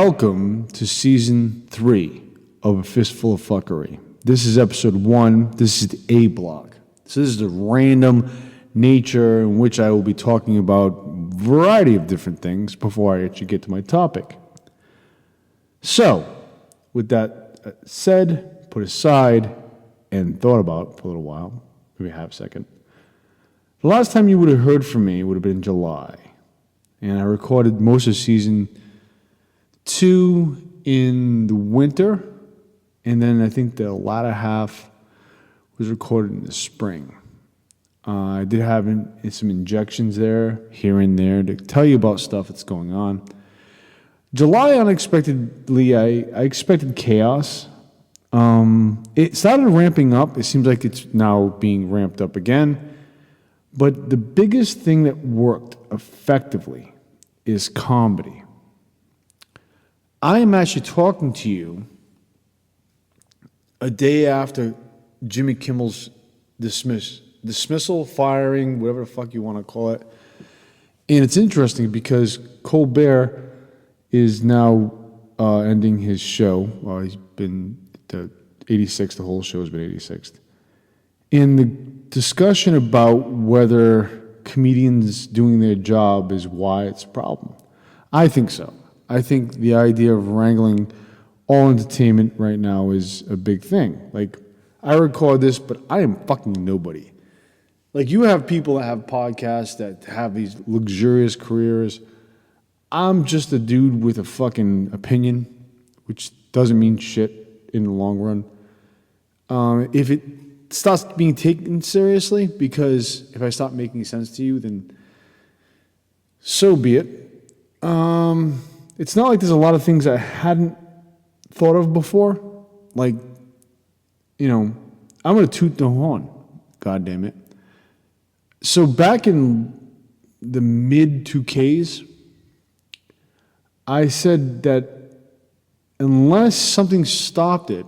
Welcome to season 3 of A Fistful of Fuckery. This is episode 1. This is the A block. So this is the random nature in which I will be talking about a variety of different things before I actually get to my topic. So, with that said, put aside, and thought about for a little while, maybe half a second. The last time you would have heard from me would have been in July. And I recorded most of season 2 in the winter, and then I think the latter half was recorded in the spring. I did have some injections there, here and there, to tell you about stuff that's going on. July, unexpectedly, I expected chaos. It started ramping up. It seems like it's now being ramped up again. But the biggest thing that worked effectively is comedy. I am actually talking to you a day after Jimmy Kimmel's dismissal, firing, whatever the fuck you want to call it. And it's interesting because Colbert is now ending his show. Well, he's been to 86th, the whole show has been 86th. And the discussion about whether comedians doing their job is why it's a problem. I think so. I think the idea of wrangling all entertainment right now is a big thing. Like, I record this, but I am fucking nobody. Like, you have people that have podcasts that have these luxurious careers. I'm just a dude with a fucking opinion, which doesn't mean shit in the long run. If it starts being taken seriously, because if I stop making sense to you, then so be it. It's not like there's a lot of things I hadn't thought of before. Like, you know, I'm going to toot the horn, God damn it. So back in the mid 2Ks, I said that unless something stopped it,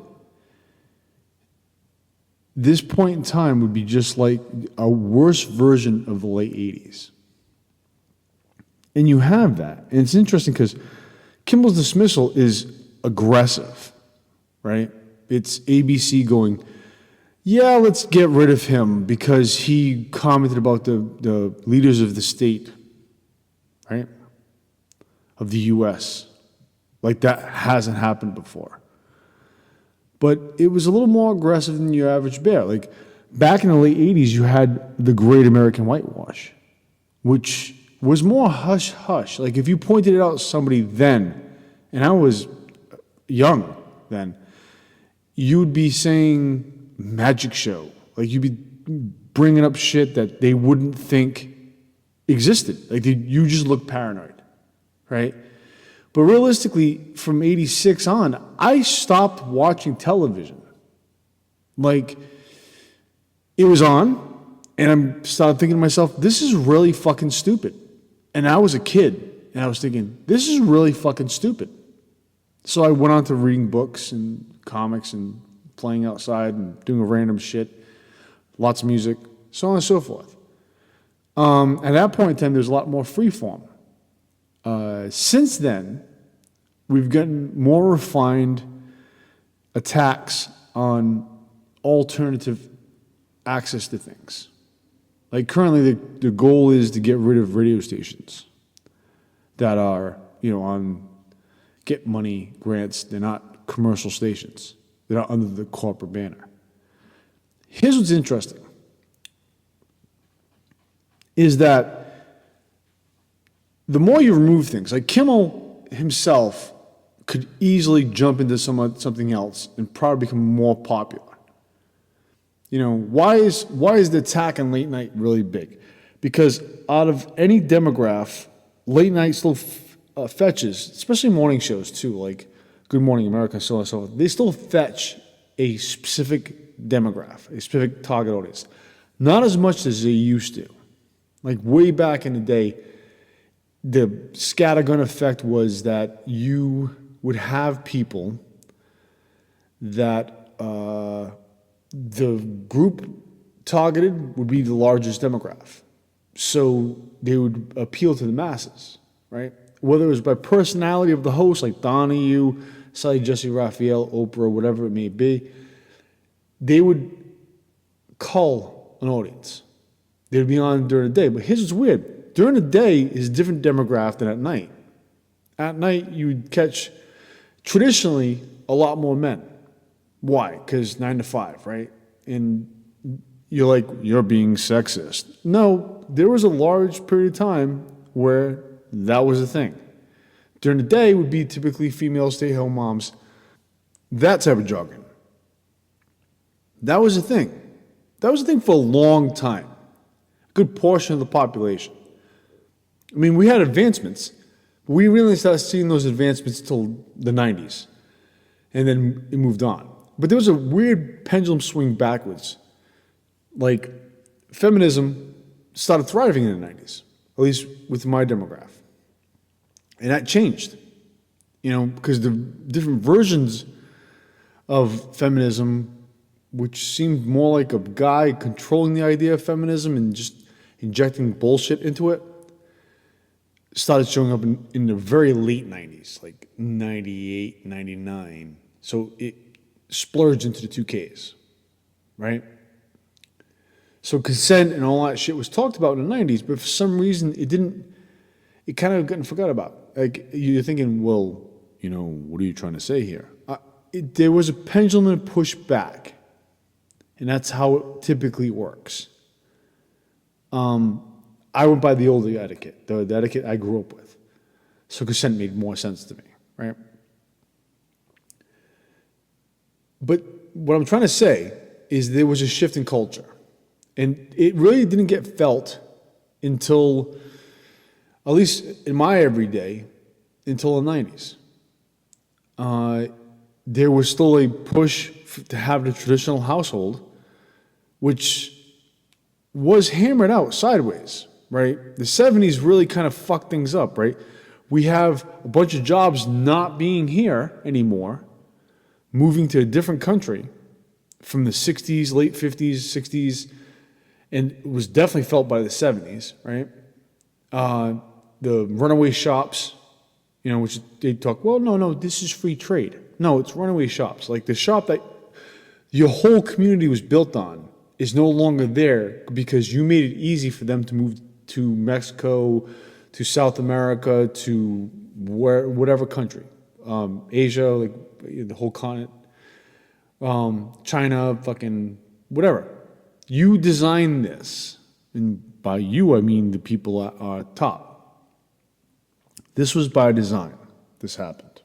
this point in time would be just like a worse version of the late 80s. And you have that. And it's interesting because Kimmel's dismissal is aggressive, right? It's ABC going, yeah, let's get rid of him because he commented about the leaders of the state, right? Of the U.S. Like, that hasn't happened before. But it was a little more aggressive than your average bear. Like, back in the late 80s, you had the Great American Whitewash, which was more hush-hush. Like, if you pointed it out to somebody then, and I was young then, you'd be saying magic show. Like, you'd be bringing up shit that they wouldn't think existed. Like, you just look paranoid, right? But realistically, from 86 on, I stopped watching television. Like, it was on, and I started thinking to myself, this is really fucking stupid. And I was a kid, and I was thinking, this is really fucking stupid. So I went on to reading books and comics and playing outside and doing random shit, lots of music, so on and so forth. At that point in time, there's a lot more freeform. Since then, we've gotten more refined attacks on alternative access to things. Like, currently, the goal is to get rid of radio stations that are, on get money grants. They're not commercial stations. They're not under the corporate banner. Here's what's interesting, is that the more you remove things, like Kimmel himself could easily jump into something else and probably become more popular. Why is the attack on late night really big? Because out of any demographic, late night still fetches, especially morning shows too, like Good Morning America, so on and so forth. They still fetch a specific demographic, a specific target audience. Not as much as they used to. Like, way back in the day, the scattergun effect was that you would have people that the group targeted would be the largest demographic. So they would appeal to the masses, right? Whether it was by personality of the host, like Donahue, Sally Jesse Raphael, Oprah, whatever it may be, they would cull an audience. They'd be on during the day. But here's what's weird. During the day is a different demographic than at night. At night, you would catch, traditionally, a lot more men. Why? Because 9 to 5, right? And you're like, you're being sexist. No, there was a large period of time where that was a thing. During the day would be typically female stay-at-home moms. That type of jargon. That was a thing. That was a thing for a long time. A good portion of the population. I mean, we had advancements. But we really started seeing those advancements until the 90s. And then it moved on. But there was a weird pendulum swing backwards. Like, feminism started thriving in the 90s, at least with my demographic. And that changed, because the different versions of feminism, which seemed more like a guy controlling the idea of feminism and just injecting bullshit into it, started showing up in the very late 90s, like 98, 99. So it splurged into the 2Ks, right? So consent and all that shit was talked about in the 90s, but for some reason it kind of got forgot about. Like, you're thinking, well, what are you trying to say here? There was a pendulum and a push back, and that's how it typically works. I went by the older etiquette, the etiquette I grew up with. So consent made more sense to me, right? But what I'm trying to say is there was a shift in culture. And it really didn't get felt until, at least in my everyday, until the 90s. There was still a push to have the traditional household, which was hammered out sideways, right? The 70s really kind of fucked things up, right? We have a bunch of jobs not being here anymore, moving to a different country from the 60s, late 50s, 60s, and it was definitely felt by the 70s, right? The runaway shops, which they talk, well, no, this is free trade. No, it's runaway shops. Like the shop that your whole community was built on is no longer there because you made it easy for them to move to Mexico, to South America, to whatever country, Asia, like the whole continent, China, fucking whatever. You designed this, and by you I mean the people at top. This was by design. This happened.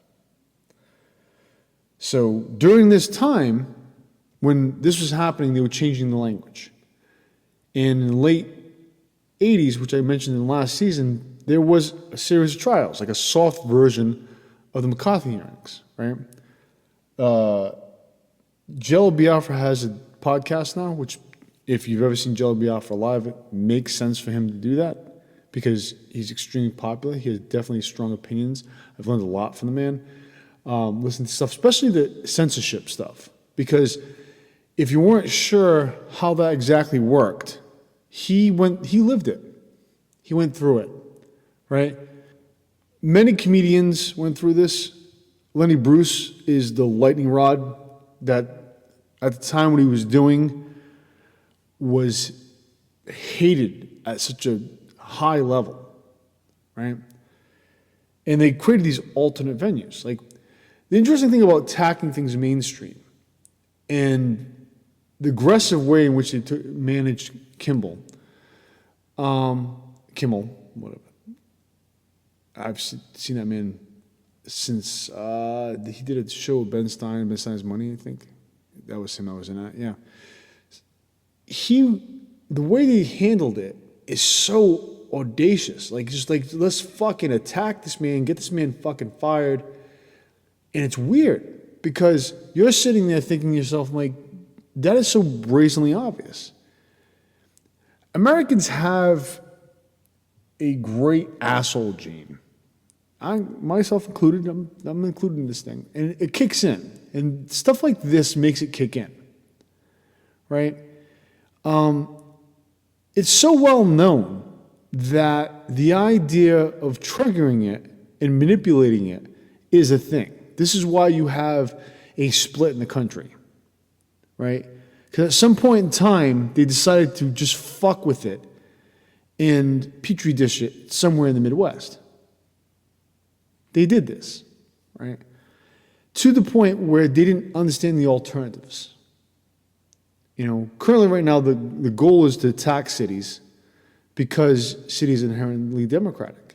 So during this time, when this was happening, they were changing the language. And in the late 80s, which I mentioned in the last season, there was a series of trials, like a soft version of the McCarthy hearings, right? Jello Biafra has a podcast now, which if you've ever seen Jello Biafra live, it makes sense for him to do that because he's extremely popular. He has definitely strong opinions. I've learned a lot from the man. Listen to stuff, especially the censorship stuff, because if you weren't sure how that exactly worked, he lived it. He went through it, right? Many comedians went through this. Lenny Bruce is the lightning rod that at the time what he was doing was hated at such a high level, right? And they created these alternate venues. Like, the interesting thing about attacking things mainstream and the aggressive way in which they managed Kimmel, whatever. I've seen that man since he did a show with Ben Stein's Money, I think. That was him I was in that, yeah. The way they handled it is so audacious. Like, just like, let's fucking attack this man, get this man fucking fired. And it's weird because you're sitting there thinking to yourself, like, that is so brazenly obvious. Americans have a great asshole gene. Myself included, I'm included in this thing. And it kicks in. And stuff like this makes it kick in. Right? It's so well known that the idea of triggering it and manipulating it is a thing. This is why you have a split in the country, right? Because at some point in time, they decided to just fuck with it and petri dish it somewhere in the Midwest. They did this, right? To the point where they didn't understand the alternatives. You know, currently right now, the goal is to attack cities because cities are inherently democratic,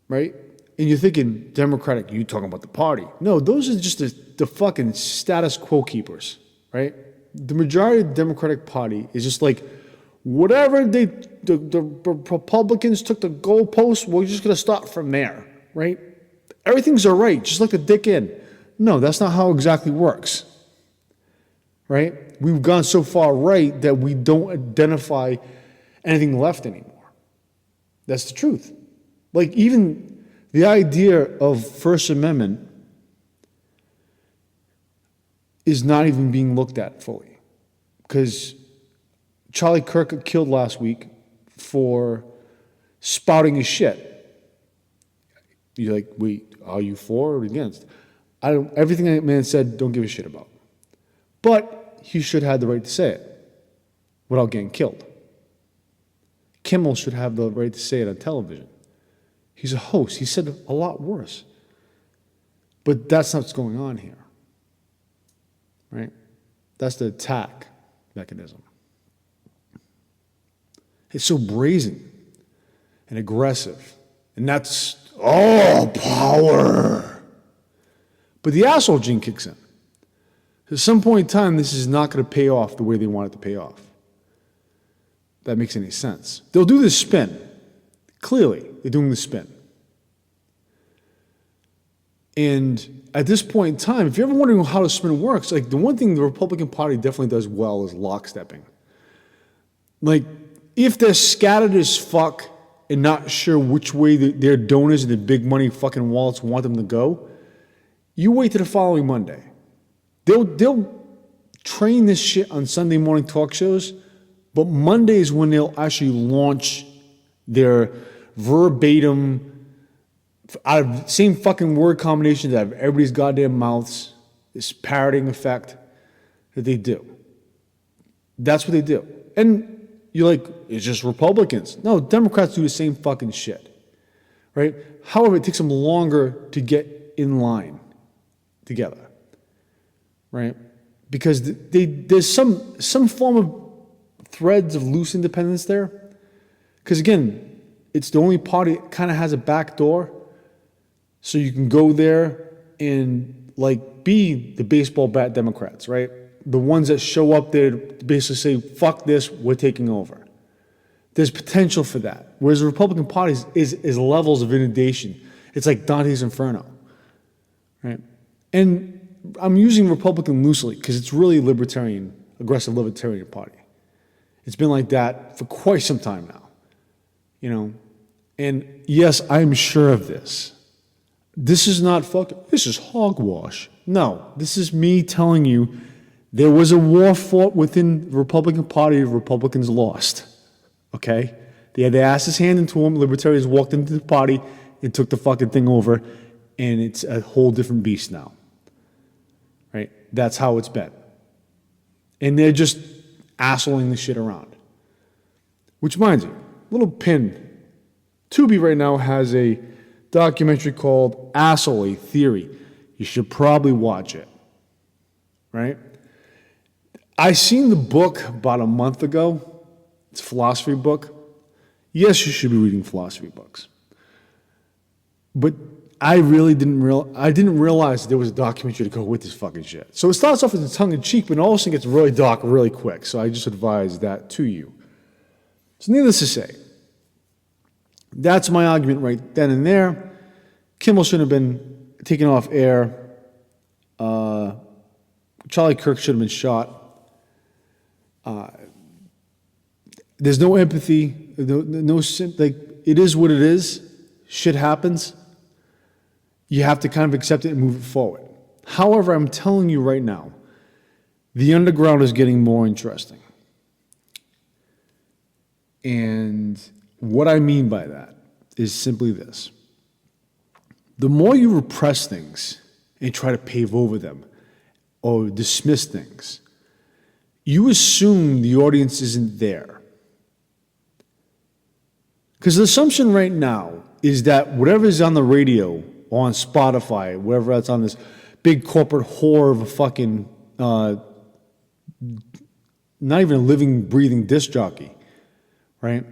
right? And you're thinking, democratic, you talking about the party. No, those are just the fucking status quo keepers, right? The majority of the Democratic Party is just like, whatever the Republicans took the goalposts, we're just going to start from there, right? Everything's all right, just like the dick in. No, that's not how it exactly works, right? We've gone so far right that we don't identify anything left anymore. That's the truth. Like, even the idea of First Amendment is not even being looked at fully. Because Charlie Kirk got killed last week for spouting his shit. You're like, wait, are you for or against? Everything that man said, don't give a shit about. But he should have the right to say it without getting killed. Kimmel should have the right to say it on television. He's a host. He said a lot worse. But that's not what's going on here. Right? That's the attack mechanism. It's so brazen and aggressive. And that's all power. But the asshole gene kicks in. At some point in time, this is not going to pay off the way they want it to pay off. If that makes any sense. They'll do this spin. Clearly, they're doing the spin. And at this point in time, if you're ever wondering how the spin works, like the one thing the Republican Party definitely does well is lockstepping. Like, if they're scattered as fuck and not sure which way their donors and the big money fucking wallets want them to go, you wait till the following Monday. They'll train this shit on Sunday morning talk shows, but Monday is when they'll actually launch their verbatim, out of same fucking word combinations out of everybody's goddamn mouths, this parroting effect that they do. That's what they do. And you're like, it's just Republicans. No, Democrats do the same fucking shit, right? However, it takes them longer to get in line together, right? Because there's some form of threads of loose independence there. Because again, it's the only party that kind of has a back door, so you can go there and like be the baseball bat Democrats, right? The ones that show up there to basically say, fuck this, we're taking over. There's potential for that. Whereas the Republican Party is levels of inundation. It's like Dante's Inferno, right? And I'm using Republican loosely because it's really libertarian, aggressive libertarian party. It's been like that for quite some time now, you know? And yes, I'm sure of this. This is not this is hogwash. No, this is me telling you there was a war fought within the Republican Party, Republicans lost. Okay? They had their asses handed to them, libertarians walked into the party and took the fucking thing over, and it's a whole different beast now. Right? That's how it's been. And they're just assholing the shit around. Which reminds me, little pin. Tubi right now has a documentary called Asshole, A Theory. You should probably watch it. Right? I seen the book about a month ago. It's a philosophy book. Yes, you should be reading philosophy books. But I really didn't realize there was a documentary to go with this fucking shit. So it starts off as a tongue-in-cheek, but all of a sudden gets really dark really quick. So I just advise that to you. So needless to say, that's my argument right then and there. Kimmel shouldn't have been taken off air. Charlie Kirk should have been shot. There's no empathy. Like, it is what it is. Shit happens. You have to kind of accept it and move it forward. However, I'm telling you right now, the underground is getting more interesting. And what I mean by that is simply this. The more you repress things and try to pave over them or dismiss things, you assume the audience isn't there. Because the assumption right now is that whatever is on the radio or on Spotify, wherever that's on this big corporate whore of a fucking, not even a living, breathing disc jockey, right?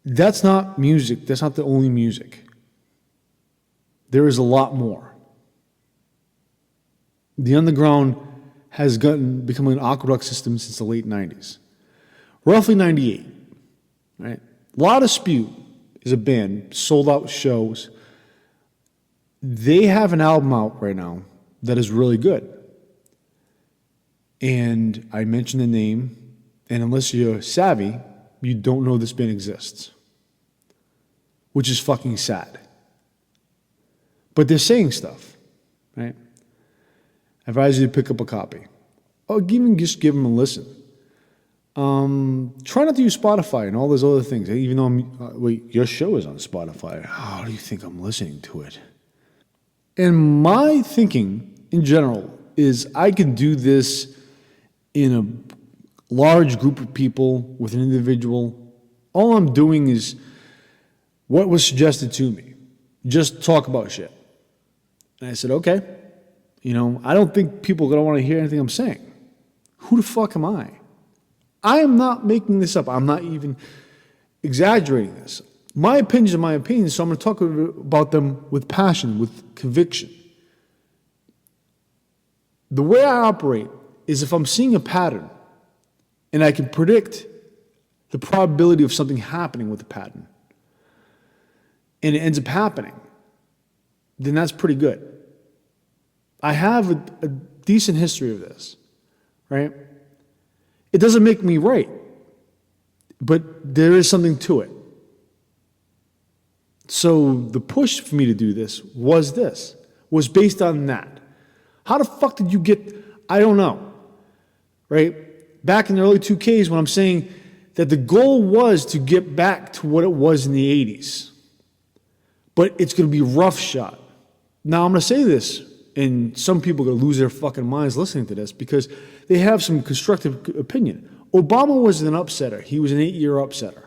That's not music. That's not the only music. There is a lot more. The underground has become an aqueduct system since the late 90s. Roughly 98, right? La Dispute is a band, sold out shows. They have an album out right now that is really good. And I mentioned the name, and unless you're savvy, you don't know this band exists. Which is fucking sad. But they're saying stuff, right? I advise you to pick up a copy. Or even just give them a listen. Try not to use Spotify and all those other things. Even though wait, your show is on Spotify. How do you think I'm listening to it? And my thinking, in general, is I can do this in a large group of people with an individual. All I'm doing is what was suggested to me. Just talk about shit. And I said, okay. I don't think people are going to want to hear anything I'm saying. Who the fuck am I? I am not making this up. I'm not even exaggerating this. My opinions are my opinions, so I'm going to talk about them with passion, with conviction. The way I operate is if I'm seeing a pattern and I can predict the probability of something happening with the pattern, and it ends up happening, then that's pretty good. I have a decent history of this, right? It doesn't make me right, but there is something to it. So the push for me to do this was based on that. How the fuck did you get, I don't know, right? Back in the early 2Ks when I'm saying that the goal was to get back to what it was in the 80s. But it's going to be roughshod. Now, I'm going to say this, and some people are going to lose their fucking minds listening to this because they have some constructive opinion. Obama was an upsetter. He was an 8-year upsetter.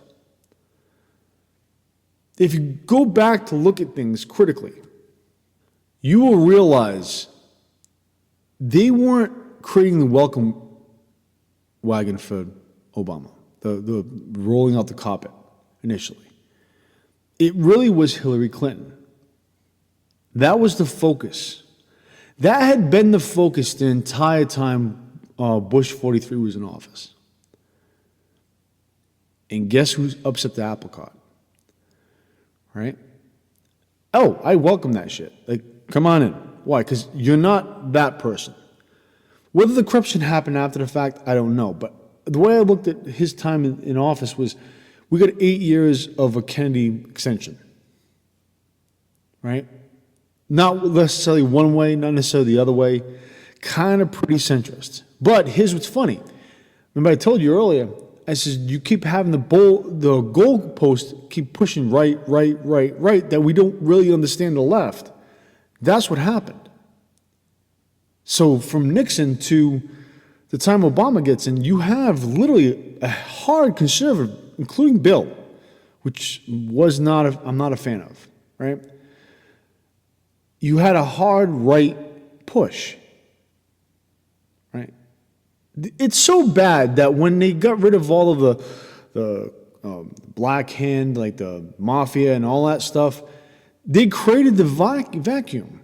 If you go back to look at things critically, you will realize they weren't creating the welcome wagon for Obama, the rolling out the carpet initially. It really was Hillary Clinton. That was the focus. That had been the focus the entire time Bush 43 was in office. And guess who's upset the apple cart? Right? Oh, I welcome that shit. Like, come on in. Why? Because you're not that person. Whether the corruption happened after the fact, I don't know. But the way I looked at his time in office was, we got 8 years of a Kennedy extension, right? Not necessarily one way, not necessarily the other way, kind of pretty centrist. But here's what's funny. Remember I told you earlier, I said you keep having the goalpost keep pushing right, that we don't really understand the left. That's what happened. So from Nixon to the time Obama gets in, you have literally a hard conservative, including Bill, which I'm not a fan of, right? You had a hard right push, right? It's so bad that when they got rid of all of the black hand, like the mafia and all that stuff, they created the vacuum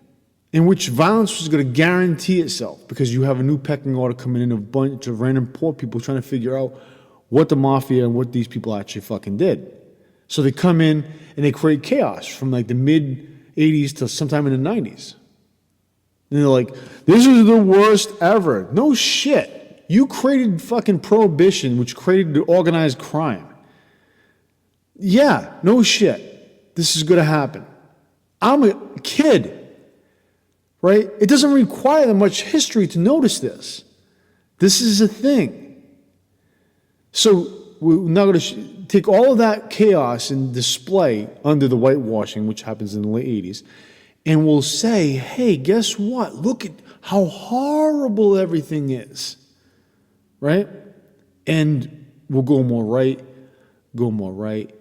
in which violence was going to guarantee itself because you have a new pecking order coming in of a bunch of random poor people trying to figure out what the mafia and what these people actually fucking did. So they come in and they create chaos from like the mid-'80s to sometime in the 90s. And they're like, this is the worst ever. No shit. You created fucking prohibition, which created organized crime. Yeah, no shit. This is going to happen. I'm a kid, right? It doesn't require much history to notice this. This is a thing. So we're not going to take all of that chaos and display under the whitewashing, which happens in the late 80s, and we'll say, hey, guess what? Look at how horrible everything is, right? And we'll go more right, go more right,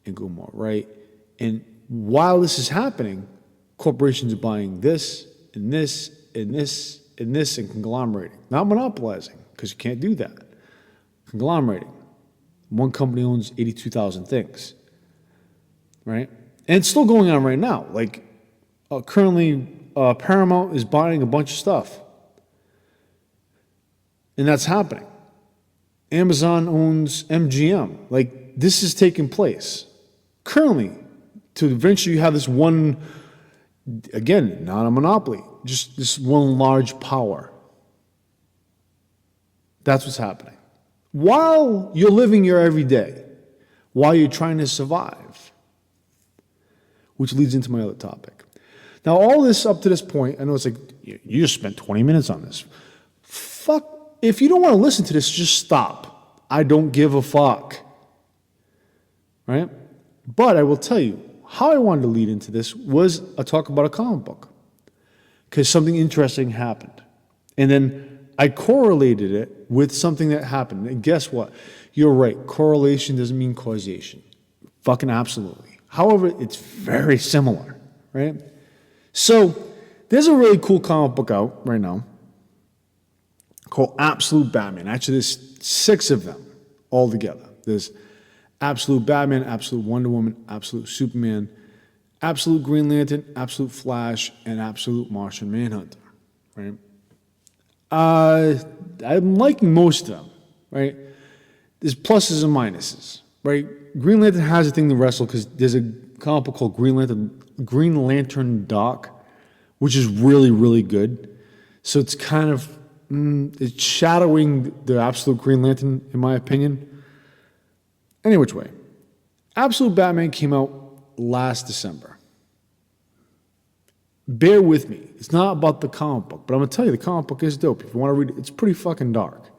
and go more right. And while this is happening, corporations are buying this, and this, and this, and this, and conglomerating. Not monopolizing, because you can't do that. Conglomerating. One company owns 82,000 things, right? And it's still going on right now. Like, currently, Paramount is buying a bunch of stuff. And that's happening. Amazon owns MGM. Like, this is taking place. Currently, to eventually have this one, again, not a monopoly, just this one large power. That's what's happening. While you're living your everyday, while you're trying to survive, which leads into my other topic. Now, all this up to this point, I know it's like, you just spent 20 minutes on this. Fuck, if you don't want to listen to this, just stop. I don't give a fuck. Right? But I will tell you, how I wanted to lead into this was a talk about a comic book. Because something interesting happened. And then I correlated it with something that happened. And guess what? You're right. Correlation doesn't mean causation. Fucking absolutely. However, it's very similar, right? So there's a really cool comic book out right now called Absolute Batman. Actually, there's 6 of them all together. There's Absolute Batman, Absolute Wonder Woman, Absolute Superman, Absolute Green Lantern, Absolute Flash, and Absolute Martian Manhunter, right? I'm liking most of them, right? There's pluses and minuses, right? Green Lantern has a thing to wrestle because there's a comic book called Green Lantern Dark, which is really, really good. So it's kind of, it's shadowing the Absolute Green Lantern, in my opinion. Any which way. Absolute Batman came out last December. Bear with me. It's not about the comic book, but I'm going to tell you, the comic book is dope. If you want to read it, it's pretty fucking dark.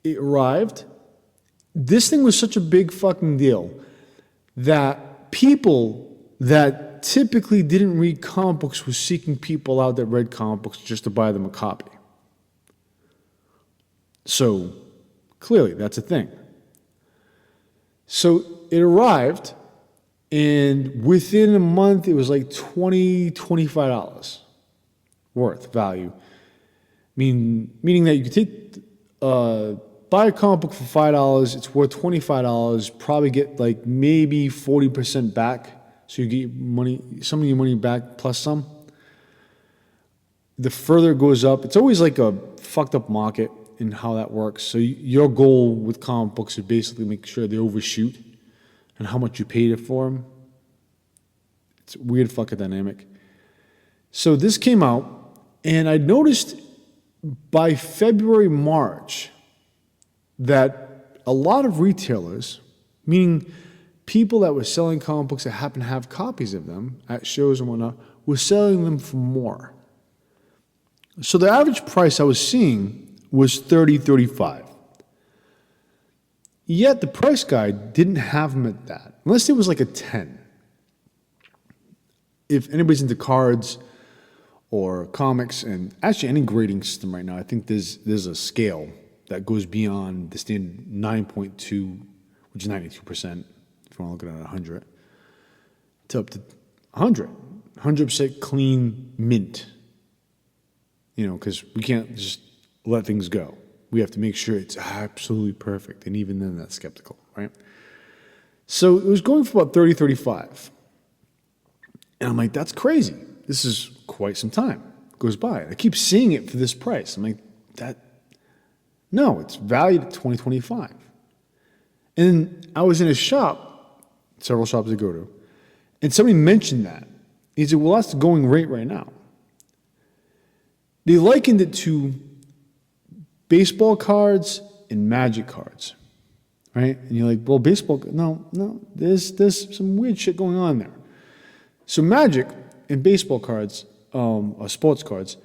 It arrived. This thing was such a big fucking deal that people that typically didn't read comic books were seeking people out that read comic books just to buy them a copy. So, clearly, that's a thing. So, it arrived, and within a month, it was like $20, $25 worth value. Meaning that you could take, buy a comic book for $5, it's worth $25, probably get like maybe 40% back, so you get your money, some of your money back plus some. The further it goes up, it's always like a fucked up market in how that works. So your goal with comic books is basically make sure they overshoot and how much you paid it for them. It's a weird fucking dynamic. So this came out, and I noticed by February, March, that a lot of retailers, meaning people that were selling comic books that happen to have copies of them at shows and whatnot, were selling them for more. So the average price I was seeing was $30, $35. Yet the price guide didn't have them at that, unless it was like a 10. If anybody's into cards or comics, and actually any grading system right now, I think there's a scale that goes beyond the standard 9.2, which is 92%, if you want to look at it at 100, to up to 100. 100% clean mint. You know, because we can't just let things go. We have to make sure it's absolutely perfect. And even then, that's skeptical, right? So it was going for about 30, 35. And I'm like, that's crazy. This is quite some time. It goes by. I keep seeing it for this price. I'm like, no, it's valued at $20.25. And I was in a shop, several shops I go to, and somebody mentioned that. He said, well, that's the going rate right now. They likened it to baseball cards and Magic cards, right? And you're like, well, baseball, no, there's some weird shit going on there. So Magic and baseball cards, or sports cards,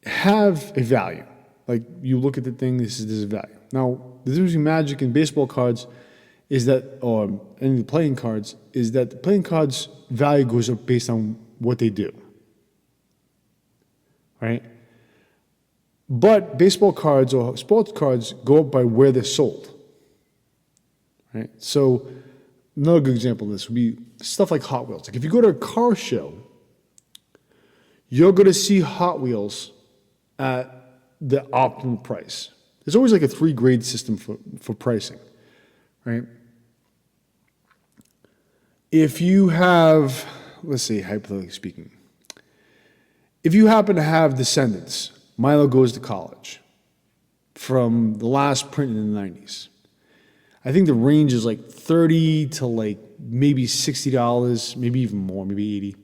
have a value. Like, you look at the thing, this is value. Now, the difference between Magic and baseball cards is that, or any of the playing cards, is that the playing cards' value goes up based on what they do. Right? But baseball cards or sports cards go up by where they're sold. Right? So, another good example of this would be stuff like Hot Wheels. Like, if you go to a car show, you're going to see Hot Wheels at the optimal price. There's always like a 3-grade system for pricing, right? If you have, let's say, hypothetically speaking, if you happen to have descendants, Milo Goes to College, from the last print in the 90s, I think the range is like $30 to like maybe $60, maybe even more, maybe $80,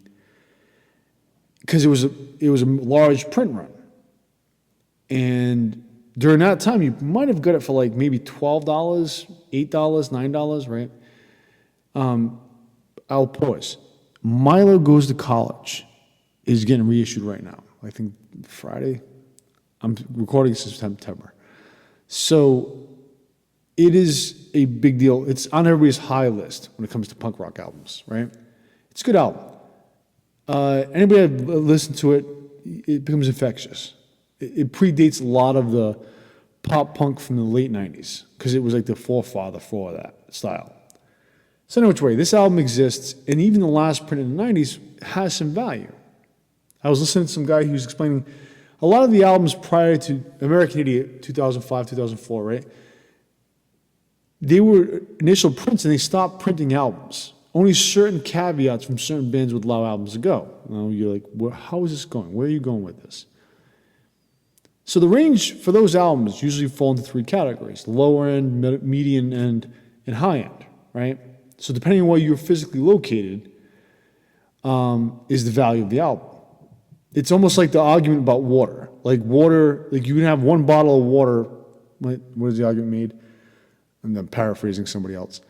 because it was a large print run. And during that time, you might have got it for like maybe $12, $8, $9, right? I'll pause. Milo Goes to College is getting reissued right now. I think Friday. I'm recording this in September. So it is a big deal. It's on everybody's high list when it comes to punk rock albums, right? It's a good album. Anybody that listens to it, it becomes infectious. It predates a lot of the pop punk from the late 90s because it was like the forefather for that style. So anyway, which way, this album exists, and even the last print in the 90s has some value. I was listening to some guy who was explaining a lot of the albums prior to American Idiot, 2005, 2004, right? They were initial prints, and they stopped printing albums. Only certain caveats from certain bands would allow albums to go. Now you're like, how is this going? Where are you going with this? So the range for those albums usually fall into 3 categories: lower end, median end, and high end, right? So depending on where you're physically located is the value of the album. It's almost like the argument about water. Like water, like you can have one bottle of water, what is the argument made? I'm paraphrasing somebody else.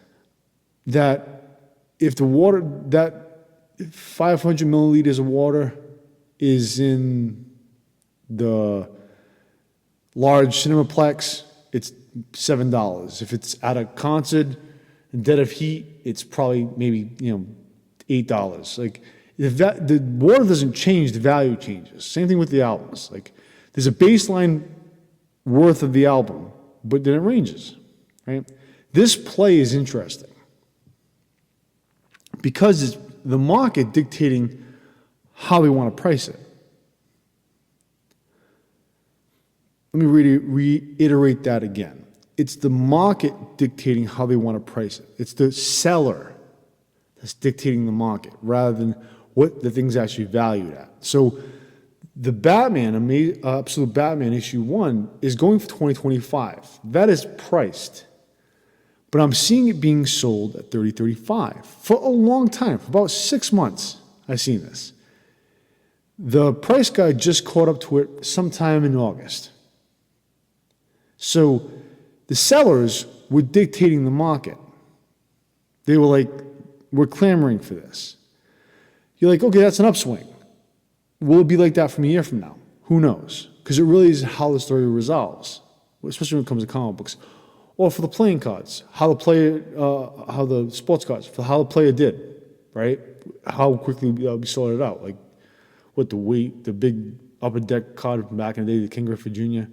That if the water, that 500 milliliters of water is in the large Cinemaplex, it's $7. If it's at a concert in dead of heat, it's probably maybe $8. Like the water doesn't change, the value changes. Same thing with the albums. Like there's a baseline worth of the album, but then it ranges, right? This play is interesting because it's the market dictating how they want to price it. Let me reiterate that again. It's the market dictating how they want to price it. It's the seller that's dictating the market rather than what the thing's actually valued at. So the Batman, Absolute Batman issue 1 is going for $20.25. That is priced. But I'm seeing it being sold at $30.35 for a long time, for about 6 months. I've seen this. The price guide just caught up to it sometime in August. So the sellers were dictating the market. They were like, we're clamoring for this. You're like, okay, that's an upswing. Will it be like that from a year from now? Who knows? Because it really is how the story resolves, especially when it comes to comic books. Or for the playing cards, how the sports cards, for how the player did, right? How quickly we sorted out. Like what the big upper deck card from back in the day, the King Griffey Jr.,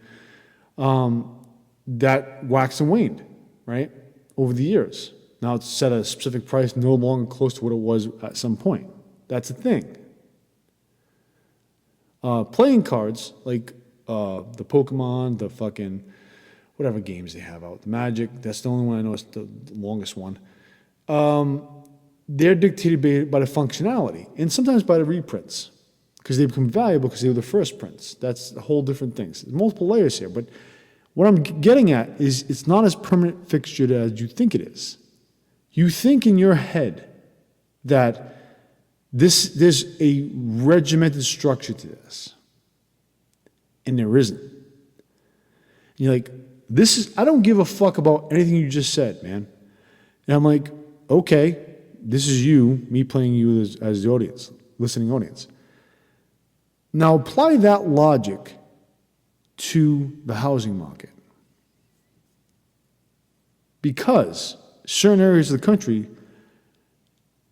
that waxed and waned, right, over the years. Now it's set at a specific price, no longer close to what it was at some point. That's a thing. Playing cards, like the Pokemon, the fucking whatever games they have out, the Magic, that's the only one I know is the longest one. They're dictated by the functionality and sometimes by the reprints because they become valuable because they were the first prints. That's a whole different thing. There's multiple layers here, but what I'm getting at is it's not as permanent fixtured as you think it is. You think in your head that there's a regimented structure to this, and there isn't. And you're like, I don't give a fuck about anything you just said, man. And I'm like, okay, this is me playing you as the audience, listening audience. Now apply that logic to the housing market. Because certain areas of the country,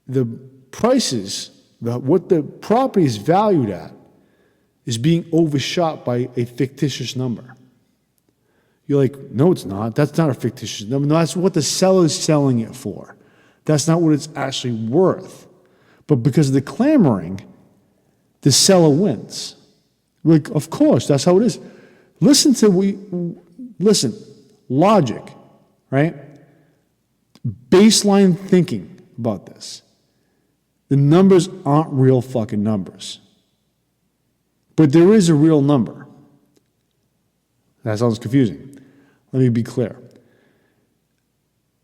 the prices, what the property is valued at, is being overshot by a fictitious number. You're like, no, it's not. That's not a fictitious number. No, that's what the seller's selling it for. That's not what it's actually worth. But because of the clamoring, the seller wins. Like, of course, that's how it is. Listen, logic, right? Baseline thinking about this. The numbers aren't real fucking numbers. But there is a real number. That sounds confusing. Let me be clear.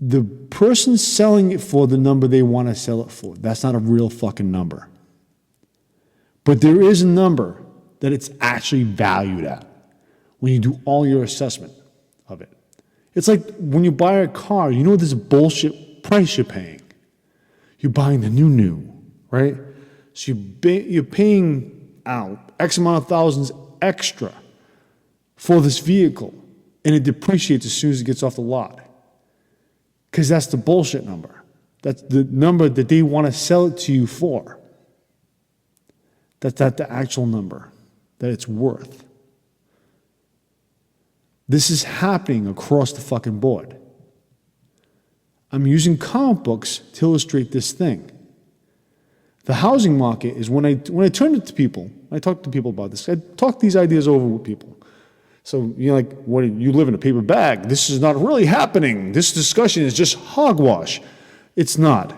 The person selling it for the number they want to sell it for, that's not a real fucking number. But there is a number that it's actually valued at when you do all your assessment of it. It's like when you buy a car, you know this bullshit price you're paying. You're buying the new, right? So you're paying out X amount of thousands extra for this vehicle, and it depreciates as soon as it gets off the lot. Because that's the bullshit number. That's the number that they want to sell it to you for. That's not the actual number that it's worth. This is happening across the fucking board. I'm using comic books to illustrate this thing. The housing market is when I turn it to people, I talk to people about this. I talk these ideas over with people. So you're like, what? You live in a paper bag. This is not really happening. This discussion is just hogwash. It's not.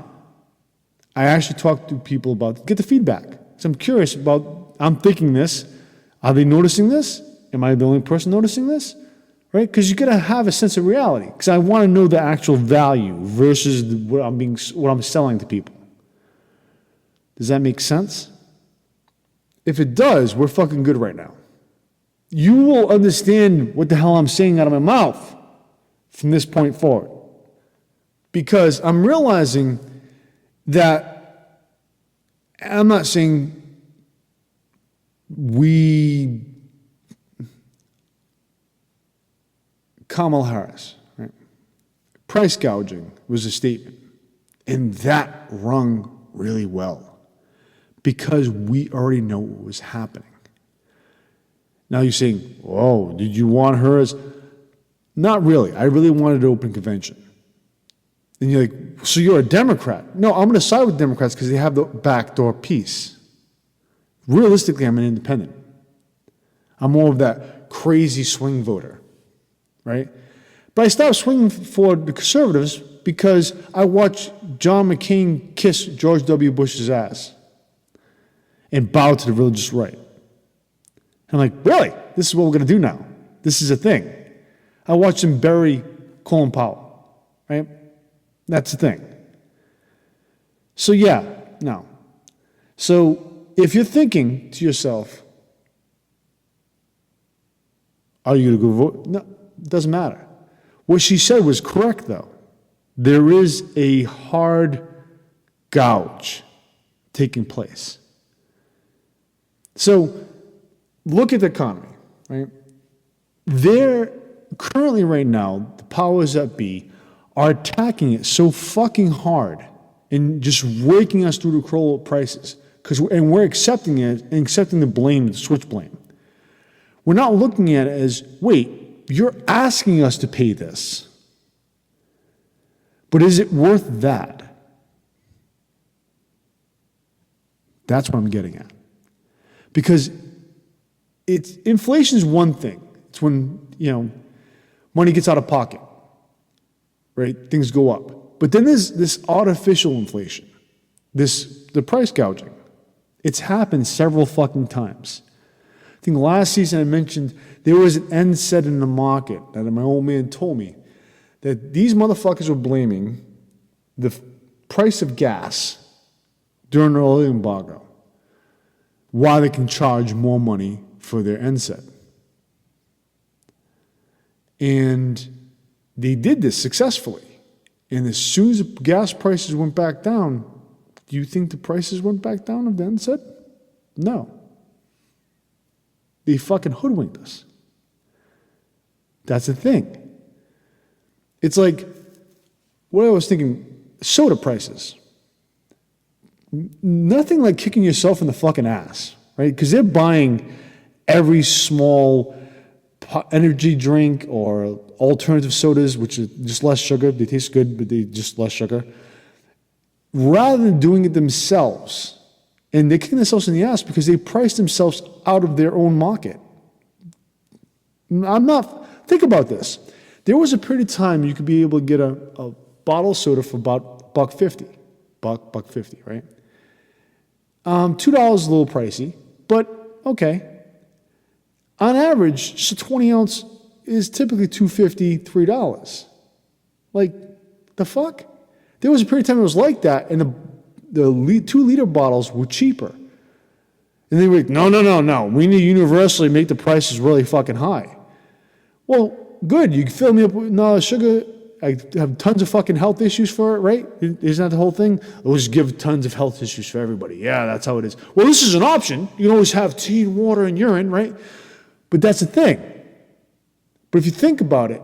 I actually talk to people about, get the feedback. Because I'm curious about, I'm thinking this. Are they noticing this? Am I the only person noticing this? Right? Because you got to have a sense of reality. Because I want to know the actual value versus what I'm selling to people. Does that make sense? If it does, we're fucking good right now. You will understand what the hell I'm saying out of my mouth from this point forward. Because I'm realizing that I'm not saying Kamala Harris, right? Price gouging was a statement. And that rung really well. Because we already know what was happening. Now you're saying, oh, did you want her as... Not really. I really wanted an open convention. And you're like, so you're a Democrat. No, I'm going to side with Democrats because they have the backdoor piece. Realistically, I'm an independent. I'm more of that crazy swing voter, right? But I stopped swinging for the conservatives because I watched John McCain kiss George W. Bush's ass and bow to the religious right. I'm like, really? This is what we're going to do now. This is a thing. I watched him bury Colin Powell, right? That's the thing. So yeah, no. So if you're thinking to yourself, are you going to go vote? No, it doesn't matter. What she said was correct, though. There is a hard gouge taking place. So look at the economy, right? They're currently right now, the powers that be are attacking it so fucking hard and just raking us through the control of prices. And we're accepting it and accepting the blame, the switch blame. We're not looking at it as, wait, you're asking us to pay this. But is it worth that? That's what I'm getting at. Because inflation is one thing. It's when, money gets out of pocket, right? Things go up. But then there's this artificial inflation, the price gouging. It's happened several fucking times. I think last season I mentioned there was an end set in the market that my old man told me that these motherfuckers were blaming the price of gas during the oil embargo, why they can charge more money for their end set. And they did this successfully. And as soon as the gas prices went back down, do you think the prices went back down of the end set? No. They fucking hoodwinked us. That's the thing. It's like, what I was thinking, soda prices. Nothing like kicking yourself in the fucking ass, right? Because they're buying every small energy drink or alternative sodas, which is just less sugar. They taste good, but they just less sugar. Rather than doing it themselves. And they're kicking themselves in the ass because they price themselves out of their own market. Think about this. There was a period of time you could be able to get a bottle of soda for about $1.50. $1.50, right? $2 is a little pricey, but okay. On average, just a 20 ounce is typically $2.50, $3. Like, the fuck? There was a period of time it was like that, and the 2-liter bottles were cheaper. And they were like, no. We need to universally make the prices really fucking high. Well, good. You can fill me up with sugar. I have tons of fucking health issues for it, right? Isn't that the whole thing? We'll just give tons of health issues for everybody. Yeah, that's how it is. Well, this is an option. You can always have tea and water and urine, right? But that's the thing. But if you think about it,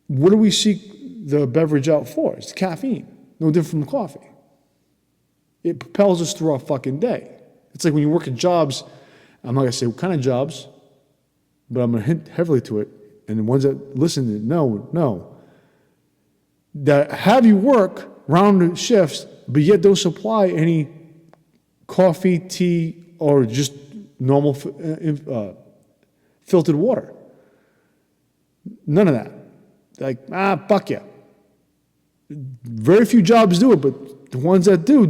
what do we seek the beverage out for? It's caffeine. No different from the coffee. It propels us through our fucking day. It's like when you work at jobs, I'm not going to say what kind of jobs, but I'm going to hint heavily to it. And the ones that listen know. That have you work round shifts, but yet don't supply any coffee, tea, or just normal filtered water. None of that. Like, fuck you. Very few jobs do it, but the ones that do,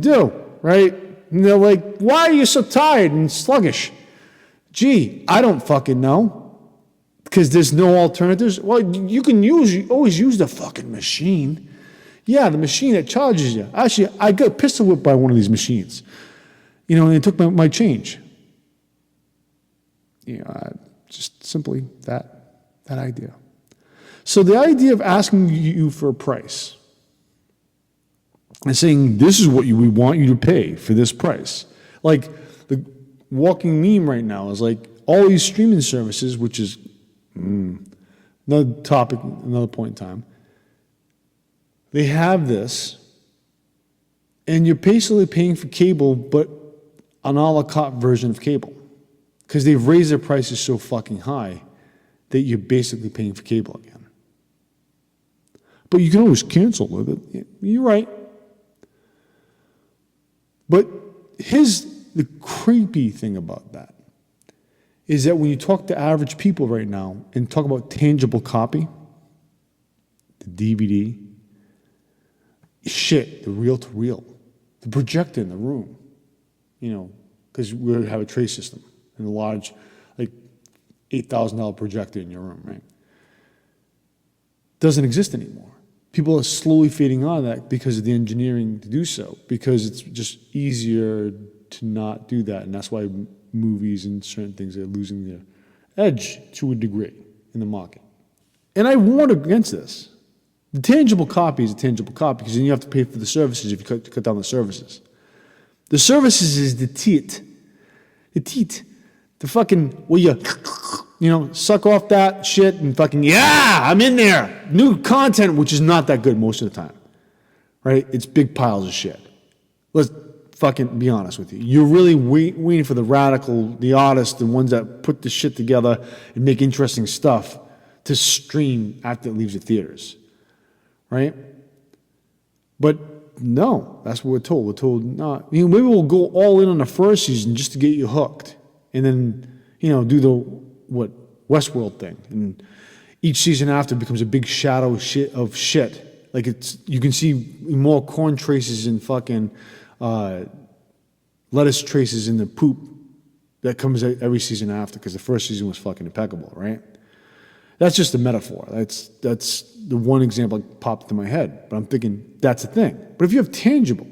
right? And they're like, why are you so tired and sluggish? Gee, I don't fucking know. Because there's no alternatives. Well, you always use the fucking machine. Yeah, the machine that charges you. Actually, I got pistol whipped by one of these machines. And it took my change. Just simply that idea. So the idea of asking you for a price and saying, this is what we want you to pay for this price. Like the walking meme right now is like all these streaming services, which is another topic, another point in time. They have this, and you're basically paying for cable, but an a la carte version of cable. Because they've raised their prices so fucking high that you're basically paying for cable again. But you can always cancel with it. You're right. But here's the creepy thing about that. Is that when you talk to average people right now and talk about tangible copy, the DVD, the reel-to-reel, the projector in the room, because we have a tray system and a large, like $8,000 projector in your room, right? Doesn't exist anymore. People are slowly fading out of that because of the engineering to do so, because it's just easier to not do that, and that's why movies and certain things are losing their edge to a degree in the market. And I warned against this. The tangible copy is a tangible copy because then you have to pay for the services if you cut down the services. The services is the teat. The teat. The fucking, where you suck off that shit and fucking, yeah, I'm in there. New content, which is not that good most of the time. Right? It's big piles of shit. Let's fucking be honest with you. You're really waiting for the radical, the artists, the ones that put the shit together and make interesting stuff to stream after it leaves the theaters. Right? But no, that's what we're told. We're told not. Maybe we'll go all in on the first season just to get you hooked. And then, do the Westworld thing. And each season after becomes a big shadow of shit. Like you can see more corn traces and fucking lettuce traces in the poop that comes out every season after, because the first season was fucking impeccable, right? That's just a metaphor. That's the one example that popped into my head. But I'm thinking that's the thing. But if you have tangible,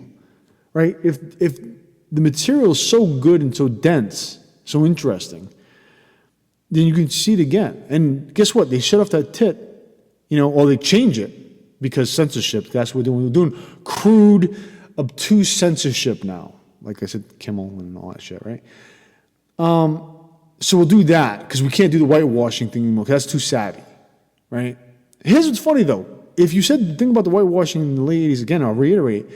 right? If the material is so good and so dense, so interesting, then you can see it again. And guess what? They shut off that tit, or they change it because censorship. That's what we're doing. We're doing crude, obtuse censorship now. Like I said, Kimmel and all that shit, right? So we'll do that because we can't do the whitewashing thing anymore because that's too savvy. right? Here's what's funny, though. If you said the thing about the whitewashing in the late 80s, again, I'll reiterate,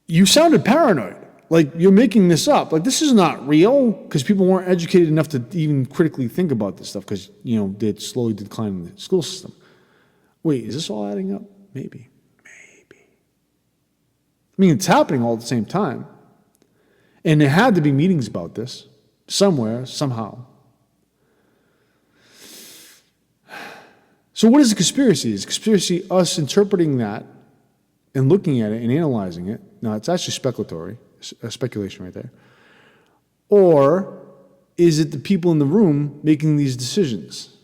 you sounded paranoid. Like, you're making this up. Like, this is not real, because people weren't educated enough to even critically think about this stuff, because, they'd slowly decline in the school system. Wait, is this all adding up? Maybe. I mean, it's happening all at the same time. And there had to be meetings about this somewhere, somehow. So what is a conspiracy? Is a conspiracy us interpreting that and looking at it and analyzing it? Now, it's actually speculation right there. Or is it the people in the room making these decisions?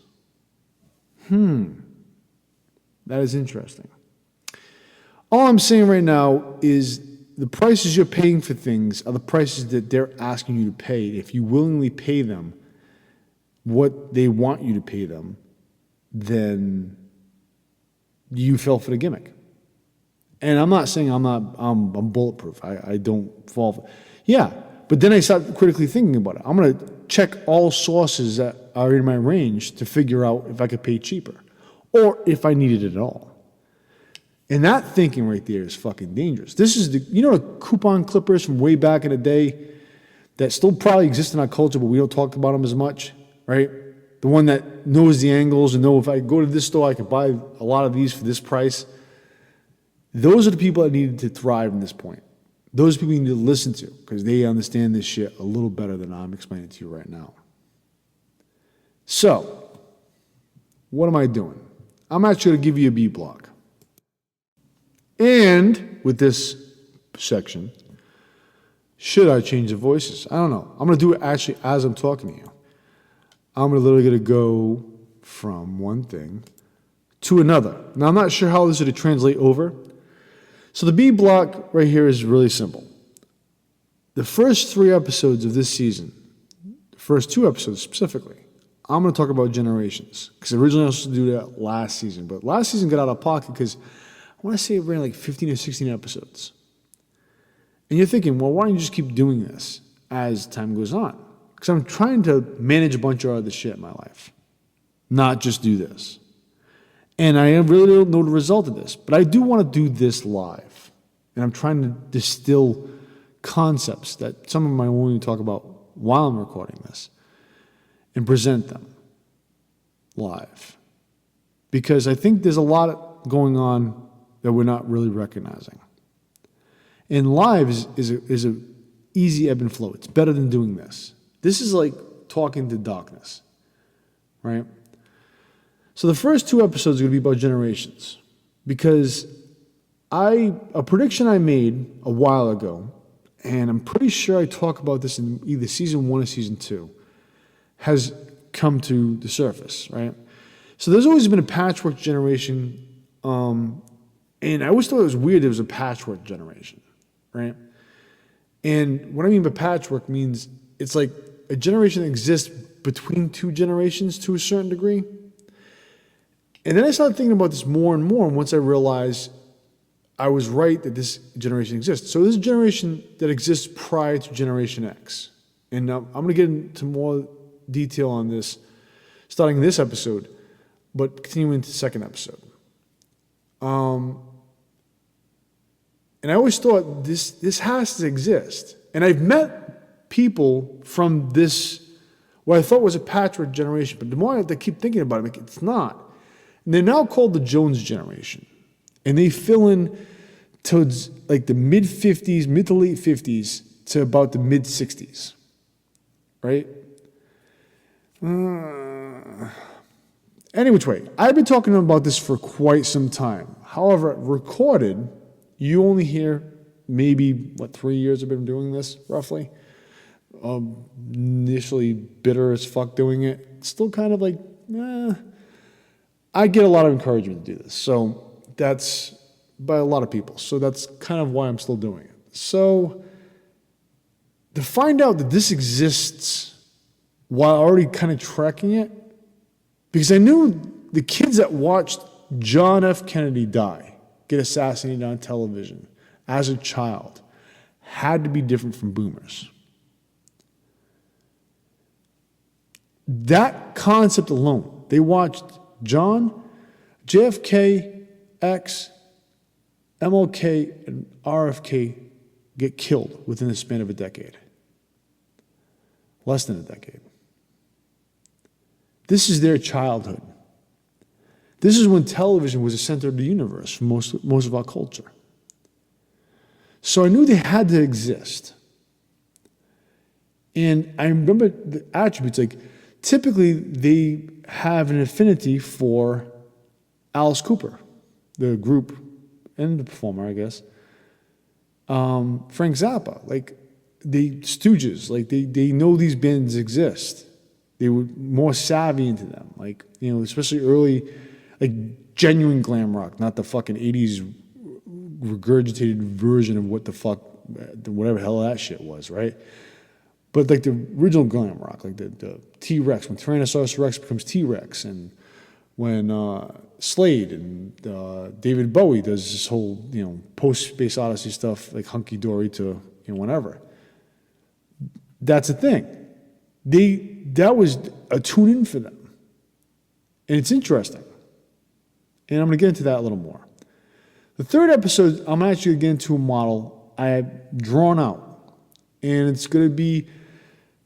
That is interesting. All I'm saying right now is the prices you're paying for things are the prices that they're asking you to pay. If you willingly pay them what they want you to pay them, then you fell for the gimmick. And I'm not saying I'm bulletproof. I don't fall for, yeah, but then I start critically thinking about it. I'm going to check all sources that are in my range to figure out if I could pay cheaper or if I needed it at all. And that thinking right there is fucking dangerous. This is the coupon clippers from way back in the day that still probably exist in our culture, but we don't talk about them as much, right? The one that knows the angles and know if I go to this store, I can buy a lot of these for this price. Those are the people that needed to thrive in this point. Those people you need to listen to because they understand this shit a little better than I'm explaining to you right now. So, what am I doing? I'm actually going to give you a B block. And with this section, should I change the voices? I don't know. I'm going to do it actually as I'm talking to you. I'm literally going to go from one thing to another. Now, I'm not sure how this is going to translate over. So the B block right here is really simple. The first 3 episodes of this season, the first 2 episodes specifically, I'm going to talk about generations. Because originally I was supposed to do that last season. But last season got out of pocket because I want to say it ran like 15 or 16 episodes. And you're thinking, well, why don't you just keep doing this as time goes on? Because I'm trying to manage a bunch of other shit in my life, not just do this. And I really don't know the result of this, but I do want to do this live. And I'm trying to distill concepts that some of them I won't even talk about while I'm recording this and present them live. Because I think there's a lot going on that we're not really recognizing. And live is a easy ebb and flow. It's better than doing this. This is like talking to darkness, right? So the first 2 episodes are going to be about generations because a prediction I made a while ago, and I'm pretty sure I talk about this in either season 1 or season 2, has come to the surface, right? So there's always been a patchwork generation, and I always thought it was weird there was a patchwork generation, right? And what I mean by patchwork means it's like a generation that exists between 2 generations to a certain degree. And then I started thinking about this more and more, and once I realized I was right that this generation exists. So this is a generation that exists prior to Generation X. And I'm going to get into more detail on this starting this episode, but continuing to the second episode. And I always thought this has to exist. And I've met people from this, what I thought was a patchwork generation, but the more I keep thinking about it, I'm like, it's not. And they're now called the Jones generation. And they fill in towards like the mid-50s, mid to late 50s to about the mid-60s. Right? Any which way, I've been talking about this for quite some time. However, recorded, you only hear maybe, 3 years I've been doing this, roughly. Initially bitter as fuck doing it. Still kind of like, I get a lot of encouragement to do this. So that's by a lot of people. So that's kind of why I'm still doing it. So to find out that this exists while already kind of tracking it, because I knew the kids that watched John F. Kennedy die, get assassinated on television as a child, had to be different from boomers. That concept alone, they watched John, JFK, X, MLK, and RFK get killed within the span of a decade. Less than a decade. This is their childhood. This is when television was the center of the universe for most of our culture. So I knew they had to exist. And I remember the attributes, like typically they have an affinity for Alice Cooper, the group and the performer, I guess. Frank Zappa, like the Stooges, like they know these bands exist. They were more savvy into them, like, you know, especially early, like genuine glam rock, not the fucking 80s regurgitated version of what the fuck, whatever hell that shit was, right? But like the original glam rock, like the T-Rex, when Tyrannosaurus Rex becomes T-Rex, and when Slade and David Bowie does this whole, you know, post-Space Odyssey stuff, like Hunky Dory to, you know, whenever. That's a thing. That was a tune-in for them. And it's interesting. And I'm going to get into that a little more. The third episode, I'm actually going to get into a model I have drawn out. And it's going to be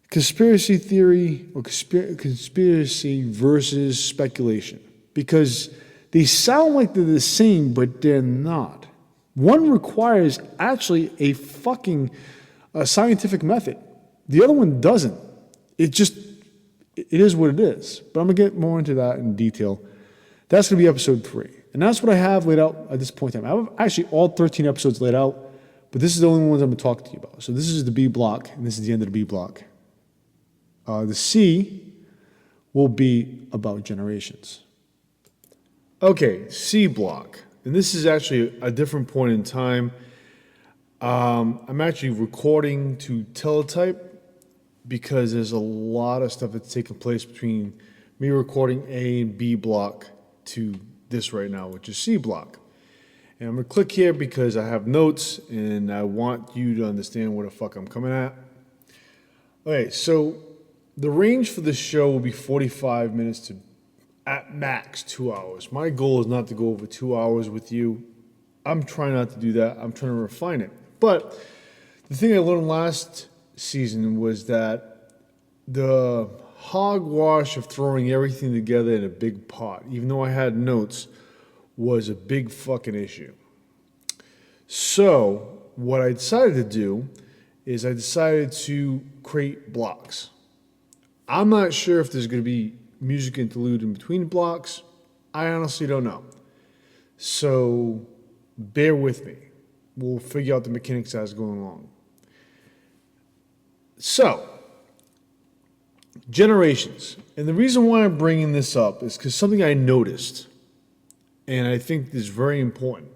conspiracy theory or conspiracy versus speculation. Because they sound like they're the same, but they're not. One requires actually a fucking scientific method. The other one doesn't. It is what it is. But I'm going to get more into that in detail. That's going to be episode 3. And that's what I have laid out at this point in time. I have actually all 13 episodes laid out, but this is the only ones I'm going to talk to you about. So this is the B block, and this is the end of the B block. The C will be about generations. Okay, C block. And this is actually a different point in time. I'm actually recording to teletype because there's a lot of stuff that's taking place between me recording A and B block to this right now, which is C block. And I'm going to click here because I have notes and I want you to understand where the fuck I'm coming at. Okay, so the range for this show will be 45 minutes to at max 2 hours. My goal is not to go over 2 hours with you. I'm trying not to do that. I'm trying to refine it. But the thing I learned last season was that the hogwash of throwing everything together in a big pot, even though I had notes, was a big fucking issue. So what I decided to do is I decided to create blocks. I'm not sure if there's going to be music interlude in between blocks. I honestly don't know. So bear with me. We'll figure out the mechanics as going along. So, generations. And the reason why I'm bringing this up is because something I noticed, and I think is very important,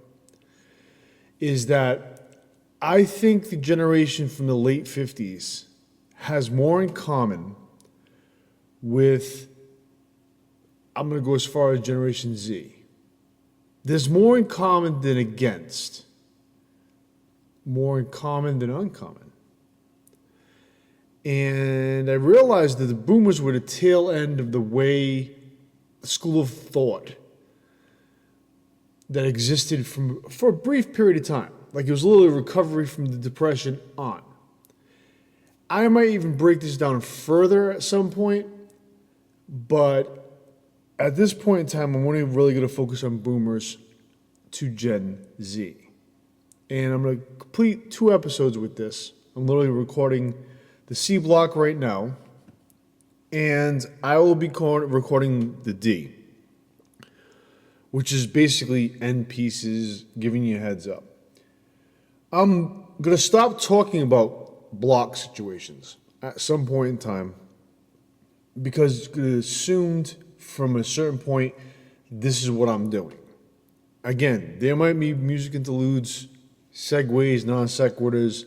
is that I think the generation from the late 50s has more in common with, I'm going to go as far as Generation Z. There's more in common than against. More in common than uncommon. And I realized that the boomers were the tail end of the way school of thought that existed for a brief period of time. Like it was a little recovery from the Depression on. I might even break this down further at some point, but at this point in time, I'm only really going to focus on boomers to Gen Z. And I'm going to complete 2 episodes with this. I'm literally recording the C block right now, and I will be recording the D, which is basically end pieces, giving you a heads up. I'm going to stop talking about block situations at some point in time because it's assumed from a certain point this is what I'm doing. Again, there might be music interludes, segues, non sequiturs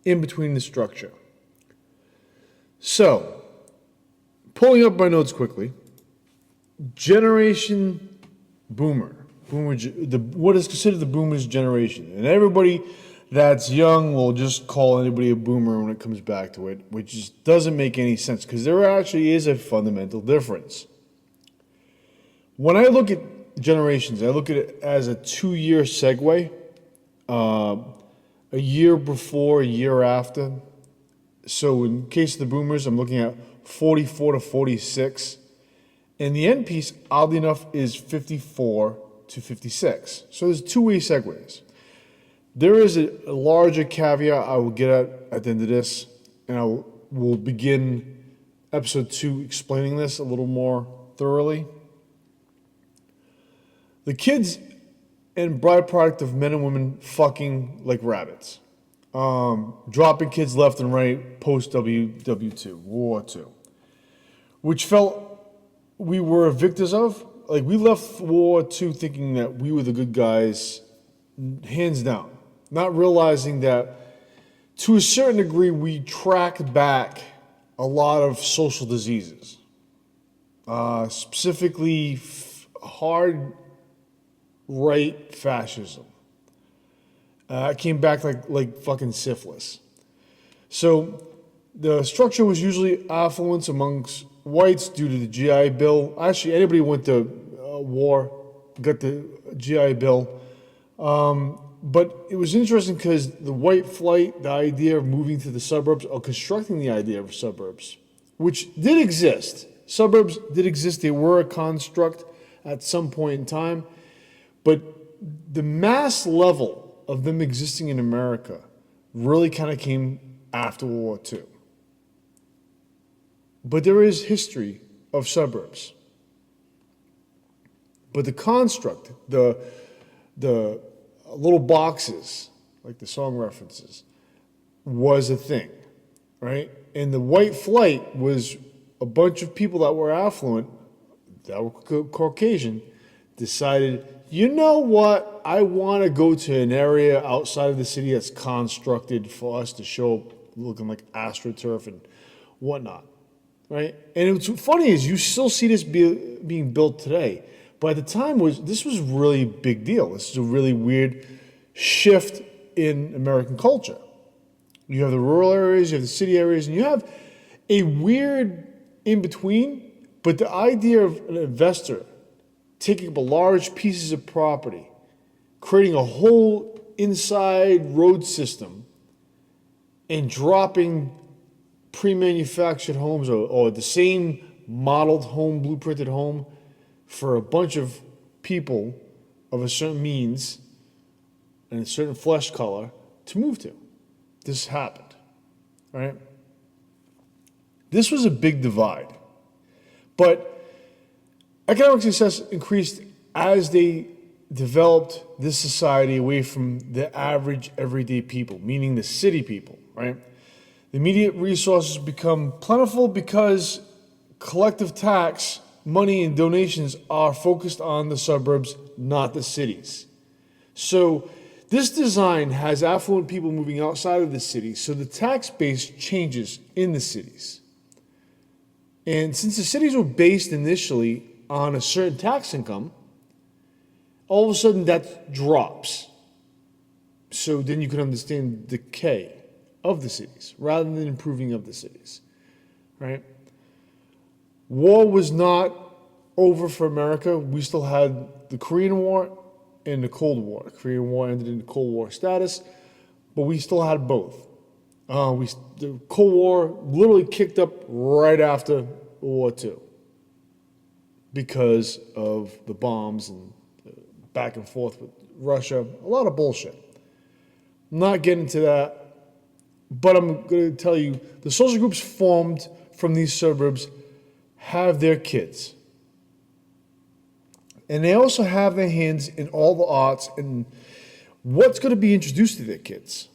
in between the structure. So, pulling up my notes quickly, Generation Boomer, what is considered the Boomer's generation, and everybody that's young will just call anybody a Boomer when it comes back to it, which just doesn't make any sense because there actually is a fundamental difference. When I look at generations. I look at it as a 2-year segue, a year before, a year after. So in case of the boomers, I'm looking at 44 to 46. And the end piece, oddly enough, is 54 to 56. So there's two-way segues. There is a larger caveat I will get at the end of this, and we'll begin episode 2 explaining this a little more thoroughly. The kids and byproduct of men and women fucking like rabbits. Dropping kids left and right post WW2, World War II, which felt we were victors of. Like, we left World War II thinking that we were the good guys, hands down, not realizing that to a certain degree we tracked back a lot of social diseases, specifically hard right fascism. It came back like fucking syphilis. So the structure was usually affluence amongst whites due to the GI Bill. Actually, anybody who went to war got the GI Bill. But it was interesting because the white flight, the idea of moving to the suburbs or constructing the idea of suburbs, which did exist. Suburbs did exist. They were a construct at some point in time. But the mass level of them existing in America really kind of came after World War II. But there is history of suburbs. But the construct, the little boxes, like the song references, was a thing, right? And the white flight was a bunch of people that were affluent, that were Caucasian, decided, you know what, I want to go to an area outside of the city that's constructed for us to show up looking like AstroTurf and whatnot, right? And what's funny is you still see this being built today. But at the time, this was a really big deal. This is a really weird shift in American culture. You have the rural areas, you have the city areas, and you have a weird in-between, but the idea of an investor taking up a large pieces of property, creating a whole inside road system, and dropping pre-manufactured homes or the same modeled home, blueprinted home for a bunch of people of a certain means and a certain flesh color to move to. This happened, right? This was a big divide. But economic success increased as they developed this society away from the average everyday people, meaning the city people, right? The immediate resources become plentiful because collective tax, money, and donations are focused on the suburbs, not the cities. So this design has affluent people moving outside of the city, so the tax base changes in the cities. And since the cities were based initially on a certain tax income, all of a sudden that drops. So then you can understand the decay of the cities rather than improving of the cities, right? War was not over for America. We still had the Korean War and the Cold War. The Korean War ended in the Cold War status, but we still had both. The Cold War literally kicked up right after World War II because of the bombs and back and forth with Russia. A lot of bullshit. I'm not getting into that, but I'm going to tell you the social groups formed from these suburbs have their kids. And they also have their hands in all the arts and what's going to be introduced to their kids,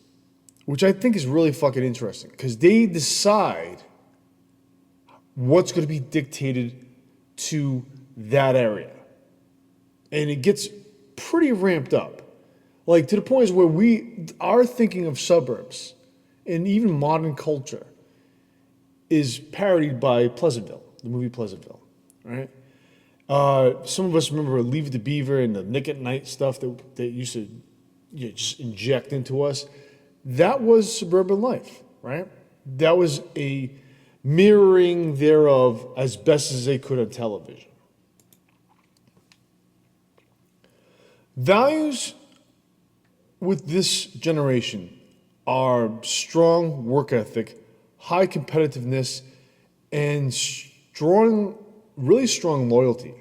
which I think is really fucking interesting because they decide what's going to be dictated to that area. And it gets pretty ramped up. Like to the point is where we are thinking of suburbs and even modern culture is parodied by Pleasantville, the movie Pleasantville, right? Some of us remember Leave It to Beaver and the Nick at Night stuff that used to just inject into us. That was suburban life, right? That was a mirroring thereof as best as they could on television. Values with this generation are strong work ethic, high competitiveness, and really strong loyalty.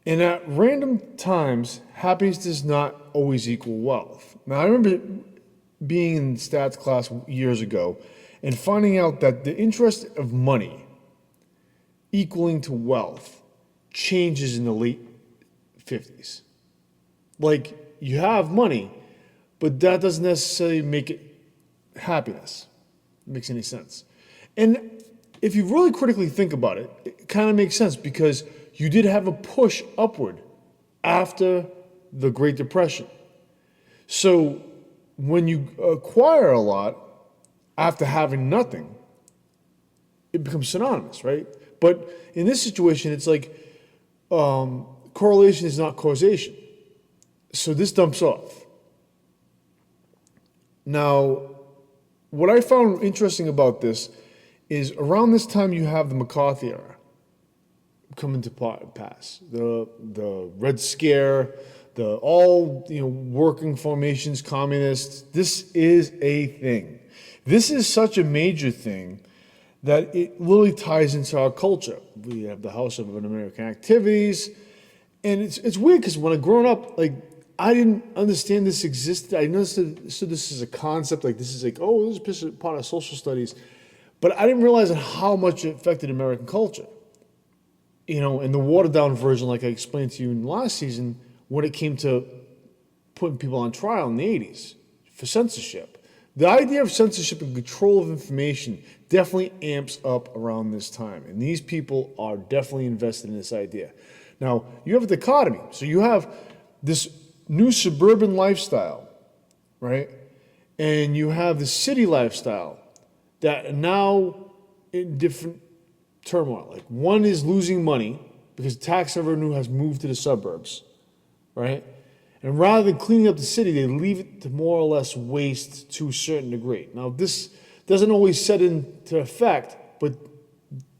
And at random times, happiness does not always equal wealth. Now, I remember being in stats class years ago and finding out that the interest of money equaling to wealth changes in the late 50s. Like, you have money, but that doesn't necessarily make it happiness. It makes any sense. And if you really critically think about it, it kind of makes sense because you did have a push upward after the Great Depression. So when you acquire a lot after having nothing, it becomes synonymous, right? But in this situation, it's like correlation is not causation. So this dumps off. Now, what I found interesting about this is around this time you have the McCarthy era come into pass. The Red Scare, the all working formations, communists. This is a thing. This is such a major thing that it literally ties into our culture. We have the House of Un-American Activities, and it's weird because when I growing up, like I didn't understand this existed. I understood this as a concept, like this is like, oh, this is part of social studies, but I didn't realize how much it affected American culture. In the watered down version, like I explained to you in the last season, when it came to putting people on trial in the 80s for censorship. The idea of censorship and control of information definitely amps up around this time. And these people are definitely invested in this idea. Now, you have a dichotomy. So you have this new suburban lifestyle, right? And you have the city lifestyle that are now in different turmoil. Like one is losing money because tax revenue has moved to the suburbs, right? And rather than cleaning up the city, they leave it to more or less waste to a certain degree. Now, this doesn't always set into effect, but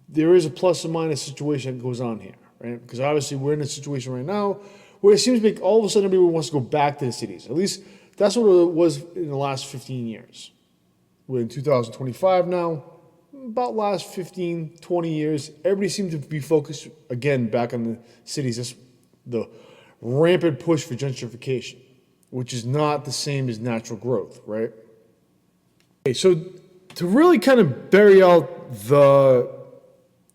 there is a plus or minus situation that goes on here, right? Because obviously we're in a situation right now where it seems like all of a sudden everyone wants to go back to the cities. At least that's what it was in the last 15 years. We're in 2025 now. About last 15, 20 years, everybody seemed to be focused again back on the cities. That's the rampant push for gentrification, which is not the same as natural growth, right? Okay, so to really kind of bury out the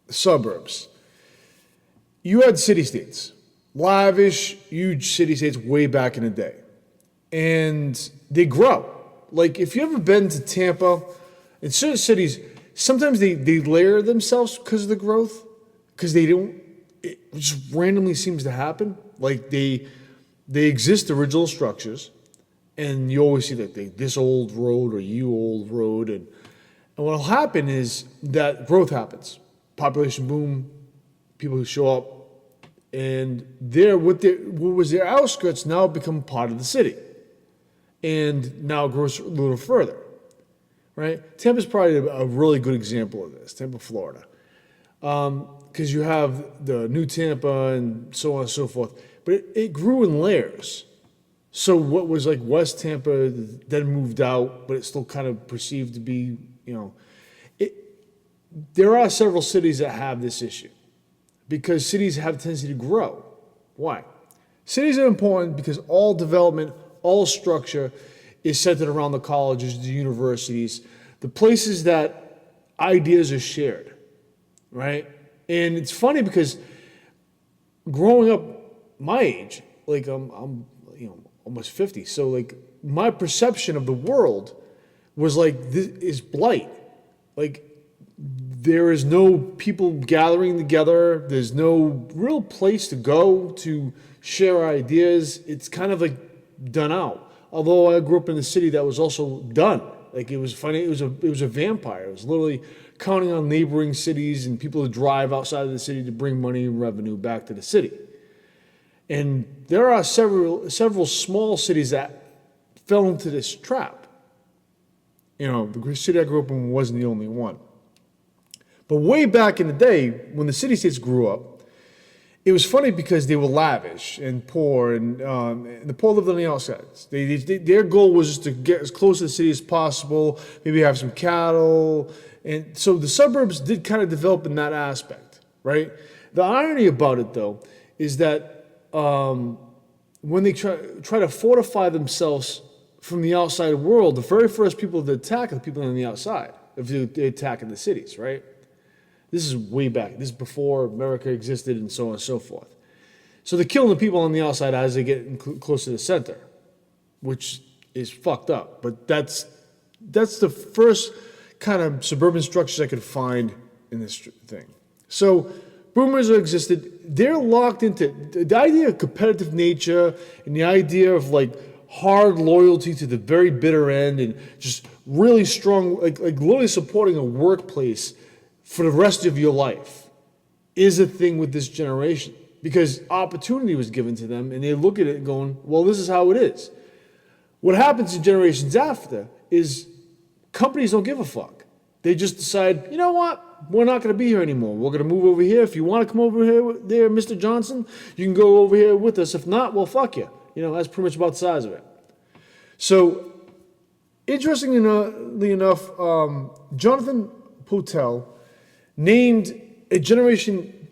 suburbs, you had city-states, lavish, huge city-states way back in the day. And they grow. Like if you've ever been to Tampa, in certain cities, sometimes they layer themselves because of the growth, because it just randomly seems to happen. Like they exist original structures, and you always see that this old road or you old road, and what'll happen is that growth happens, population boom, people who show up, and what was their outskirts now become part of the city, and now grows a little further. Right? Tampa's probably a really good example of this, Tampa, Florida. Because you have the new Tampa and so on and so forth. But it grew in layers. So what was like West Tampa then moved out, but it's still kind of perceived to be, there are several cities that have this issue. Because cities have a tendency to grow. Why? Cities are important because all development, all structure is centered around the colleges, the universities, the places that ideas are shared, right? And it's funny because growing up my age, like I'm almost 50, so like my perception of the world was like this is blight. Like there is no people gathering together. There's no real place to go to share ideas. It's kind of like done out. Although I grew up in a city that was also done. Like it was funny, it was a vampire. It was literally counting on neighboring cities and people to drive outside of the city to bring money and revenue back to the city. And there are several small cities that fell into this trap. The city I grew up in wasn't the only one. But way back in the day, when the city-states grew up, it was funny because they were lavish and poor, and the poor lived on the outsides. Their goal was just to get as close to the city as possible, maybe have some cattle. And so the suburbs did kind of develop in that aspect, right? The irony about it, though, is that when they try to fortify themselves from the outside world, the very first people to attack are the people on the outside, if they attack in the cities, right? This is way back. This is before America existed and so on and so forth. So they're killing the people on the outside as they get close to the center, which is fucked up. But that's the first kind of suburban structures I could find in this thing. So boomers existed. They're locked into the idea of competitive nature and the idea of like hard loyalty to the very bitter end and just really strong, like literally supporting a workplace for the rest of your life is a thing with this generation, because opportunity was given to them and they look at it going, well, this is how it is. What happens in generations after is companies don't give a fuck. They just decide, you know what, we're not going to be here anymore. We're going to move over here. If you want to come over here, there, Mr. Johnson, you can go over here with us. If not, well, fuck you. You know, that's pretty much about the size of it. So, interestingly enough, Jonathan Potel named a generation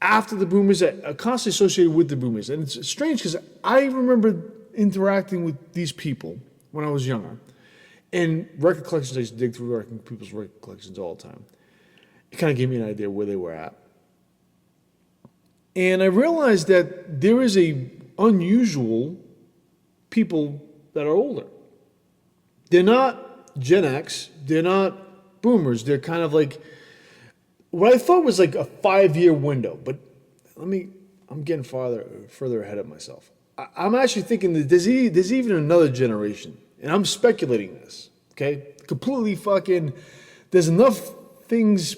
after the boomers that are constantly associated with the boomers. And it's strange because I remember interacting with these people when I was younger. And record collections, I used to dig through people's record collections all the time. It kind of gave me an idea where they were at. And I realized that there is a unusual people that are older. They're not Gen X. They're not boomers. They're kind of like what I thought was like a 5-year window. But I'm getting further ahead of myself. I'm actually thinking that there's even another generation. And I'm speculating this, okay? Completely fucking, there's enough things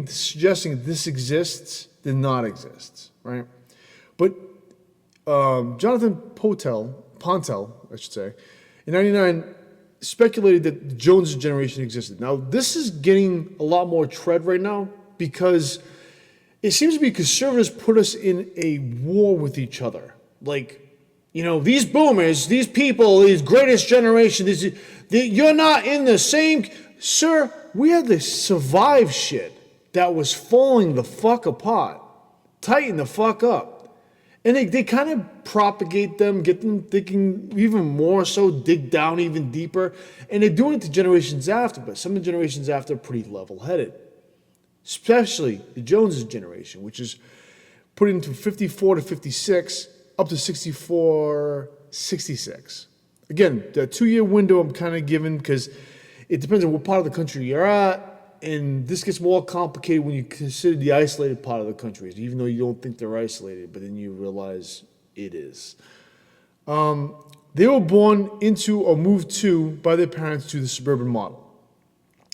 suggesting this exists than not exists, right? But Jonathan Pontel, I should say, in 99, speculated that the Jones generation existed. Now, this is getting a lot more tread right now because it seems to be conservatives put us in a war with each other. Like, you know, these boomers, these people, these greatest generation, you're not in the same... Sir, we had to survive shit that was falling the fuck apart. Tighten the fuck up. And they kind of propagate them, get them thinking even more so, dig down even deeper. And they're doing it to generations after, but some of the generations after are pretty level-headed. Especially the Joneses generation, which is put into 54 to 56, up to 64, 66. Again, the 2-year window I'm kind of given because it depends on what part of the country you're at. And this gets more complicated when you consider the isolated part of the country, even though you don't think they're isolated, but then you realize it is. They were born into or moved to by their parents to the suburban model.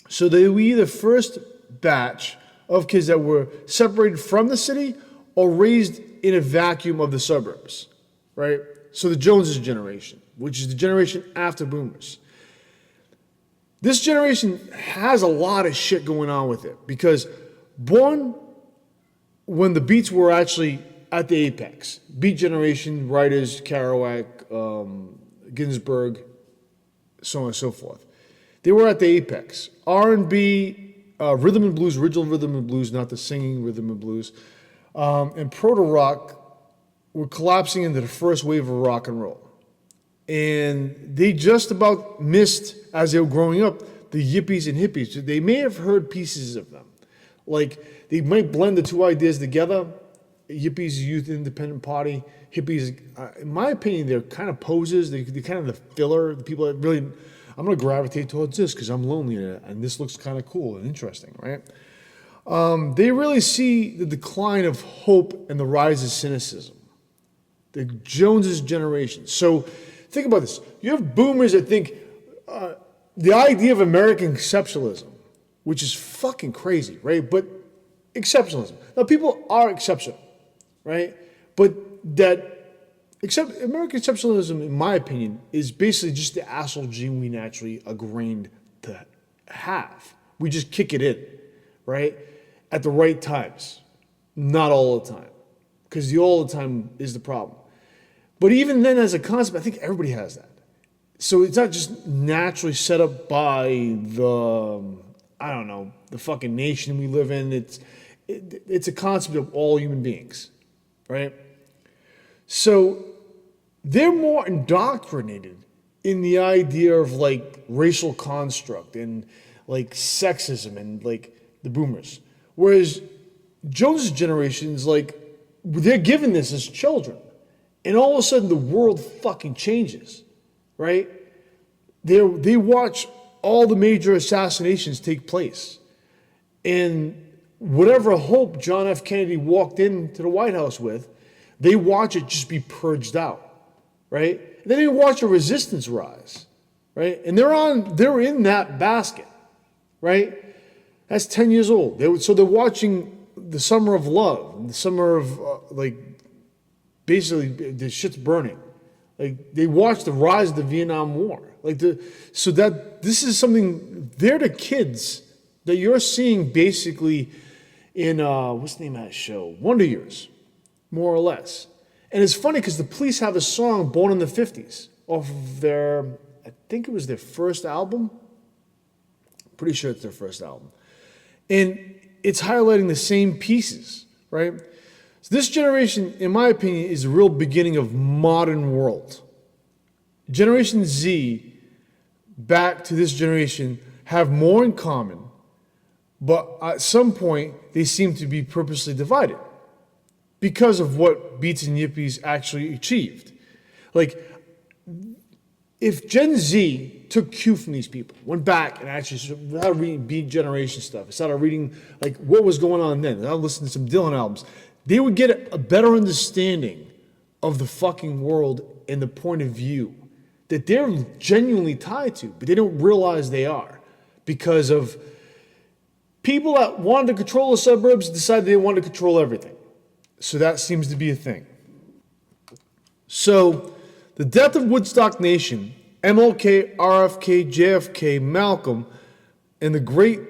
So they were either first batch of kids that were separated from the city or raised in a vacuum of the suburbs, right? So the Joneses generation, which is the generation after boomers. This generation has a lot of shit going on with it because born when the Beats were actually at the apex. Beat generation, writers, Kerouac, Ginsberg, so on and so forth. They were at the apex. R&B, rhythm and blues, original rhythm and blues, not the singing rhythm and blues, and proto-rock were collapsing into the first wave of rock and roll. And they just about missed, as they were growing up, the yippies and hippies. They may have heard pieces of them. Like, they might blend the two ideas together. Yippies, Youth Independent Party. Hippies, in my opinion, they're kind of posers. They're kind of the filler. The people that really, I'm going to gravitate towards this because I'm lonely and this looks kind of cool and interesting, right? They really see the decline of hope and the rise of cynicism. The Joneses generation. So, think about this. You have boomers that think the idea of American exceptionalism, which is fucking crazy, right? But exceptionalism. Now, people are exceptional, right? But American exceptionalism, in my opinion, is basically just the asshole gene we naturally are trained to have. We just kick it in, right? At the right times. Not all the time. because the all the time is the problem. But even then, as a concept, I think everybody has that. So it's not just naturally set up by I don't know, the fucking nation we live in. It's a concept of all human beings, right? So they're more indoctrinated in the idea of like racial construct and like sexism and like the boomers. Whereas Jones's generation is like, they're given this as children. And all of a sudden the world fucking changes, right? They watch all the major assassinations take place. And whatever hope John F. Kennedy walked into the White House with, they watch it just be purged out, right? And then they watch a resistance rise, right? And they're in that basket, right? That's 10 years old. So they're watching the Summer of Love, the Summer of basically the shit's burning. Like they watch the rise of the Vietnam War. So that this is something, they're the kids that you're seeing basically in what's the name of that show? Wonder Years, more or less. And it's funny because the Police have a song, Born in the 50s, off of their, I think it was their first album. Pretty sure it's their first album. And it's highlighting the same pieces, right? So this generation, in my opinion, is the real beginning of modern world. Generation Z, back to this generation, have more in common, but at some point, they seem to be purposely divided because of what Beats and Yippies actually achieved. Like, if Gen Z took cue from these people, went back and actually started reading Beat Generation stuff, started reading like what was going on then, started listening to some Dylan albums, they would get a better understanding of the fucking world and the point of view that they're genuinely tied to, but they don't realize they are because of people that wanted to control the suburbs decided they wanted to control everything. So that seems to be a thing. So the death of Woodstock Nation, MLK, RFK, JFK, Malcolm, and the great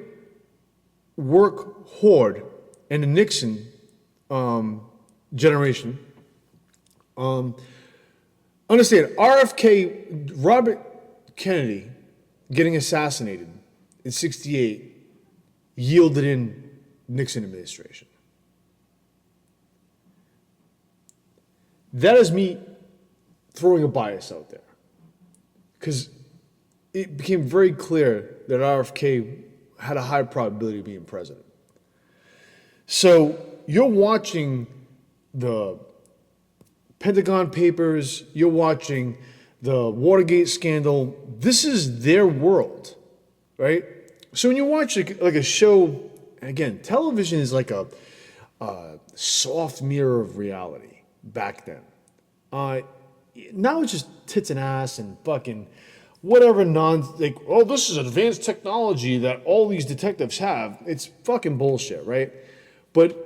work horde and the Nixon generation. Understand, RFK, Robert Kennedy, getting assassinated in '68, yielded in Nixon administration. That is me throwing a bias out there. Because it became very clear that RFK had a high probability of being president. So you're watching the Pentagon Papers, you're watching the Watergate scandal. This is their world, right? So when you watch like a show, again, television is like a soft mirror of reality back then. Now it's just tits and ass and fucking whatever like, oh, this is advanced technology that all these detectives have. It's fucking bullshit, right? But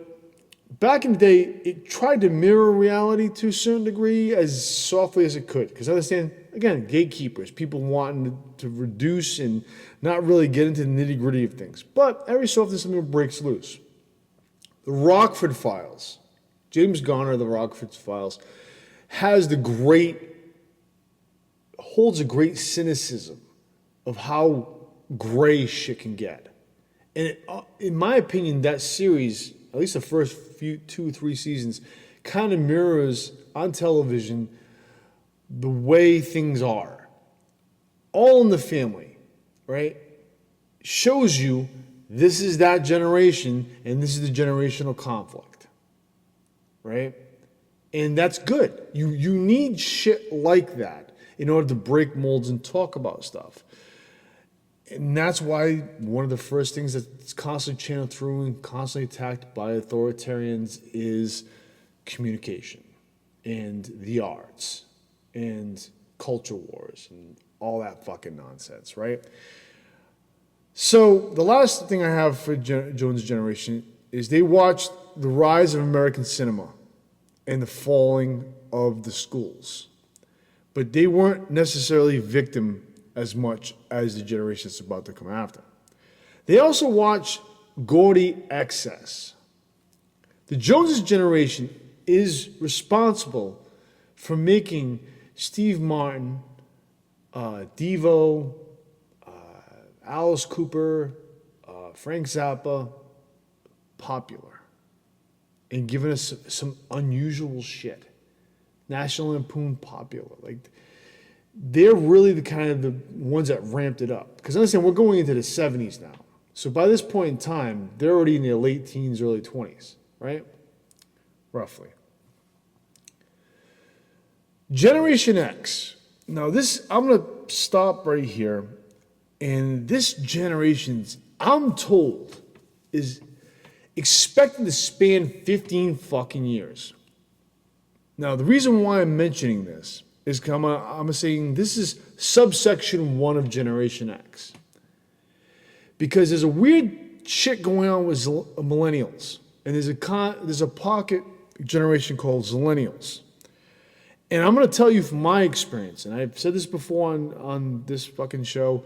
back in the day, it tried to mirror reality to a certain degree as softly as it could. Because I understand, again, gatekeepers, people wanting to reduce and not really get into the nitty-gritty of things. But every so often something breaks loose. The Rockford Files, James Garner, the Rockford Files, holds a great cynicism of how gray shit can get. And in my opinion, that series, at least the first few 2-3 seasons, kind of mirrors on television the way things are. All in the Family, right? Shows you this is that generation and this is the generational conflict, right? And that's good. You need shit like that in order to break molds and talk about stuff. And that's why one of the first things that's constantly channeled through and constantly attacked by authoritarians is communication and the arts and culture wars and all that fucking nonsense, right? So the last thing I have for Jones' generation is they watched the rise of American cinema and the falling of the schools. But they weren't necessarily victim as much as the generation that's about to come after. They also watched gaudy excess. The Joneses generation is responsible for making Steve Martin, Devo, Alice Cooper, Frank Zappa popular and giving us some unusual shit. National Lampoon popular. Like, they're really the kind of the ones that ramped it up. Because understand, we're going into the 70s now. So by this point in time, they're already in their late teens, early 20s, right? Roughly. Generation X. Now this, I'm going to stop right here. And this generation's, I'm told, is expected to span 15 fucking years. Now, the reason why I'm mentioning this is I'm saying this is subsection 1 of Generation X. Because there's a weird shit going on with millennials. And there's a pocket generation called Zillennials. And I'm going to tell you from my experience, and I've said this before on this fucking show,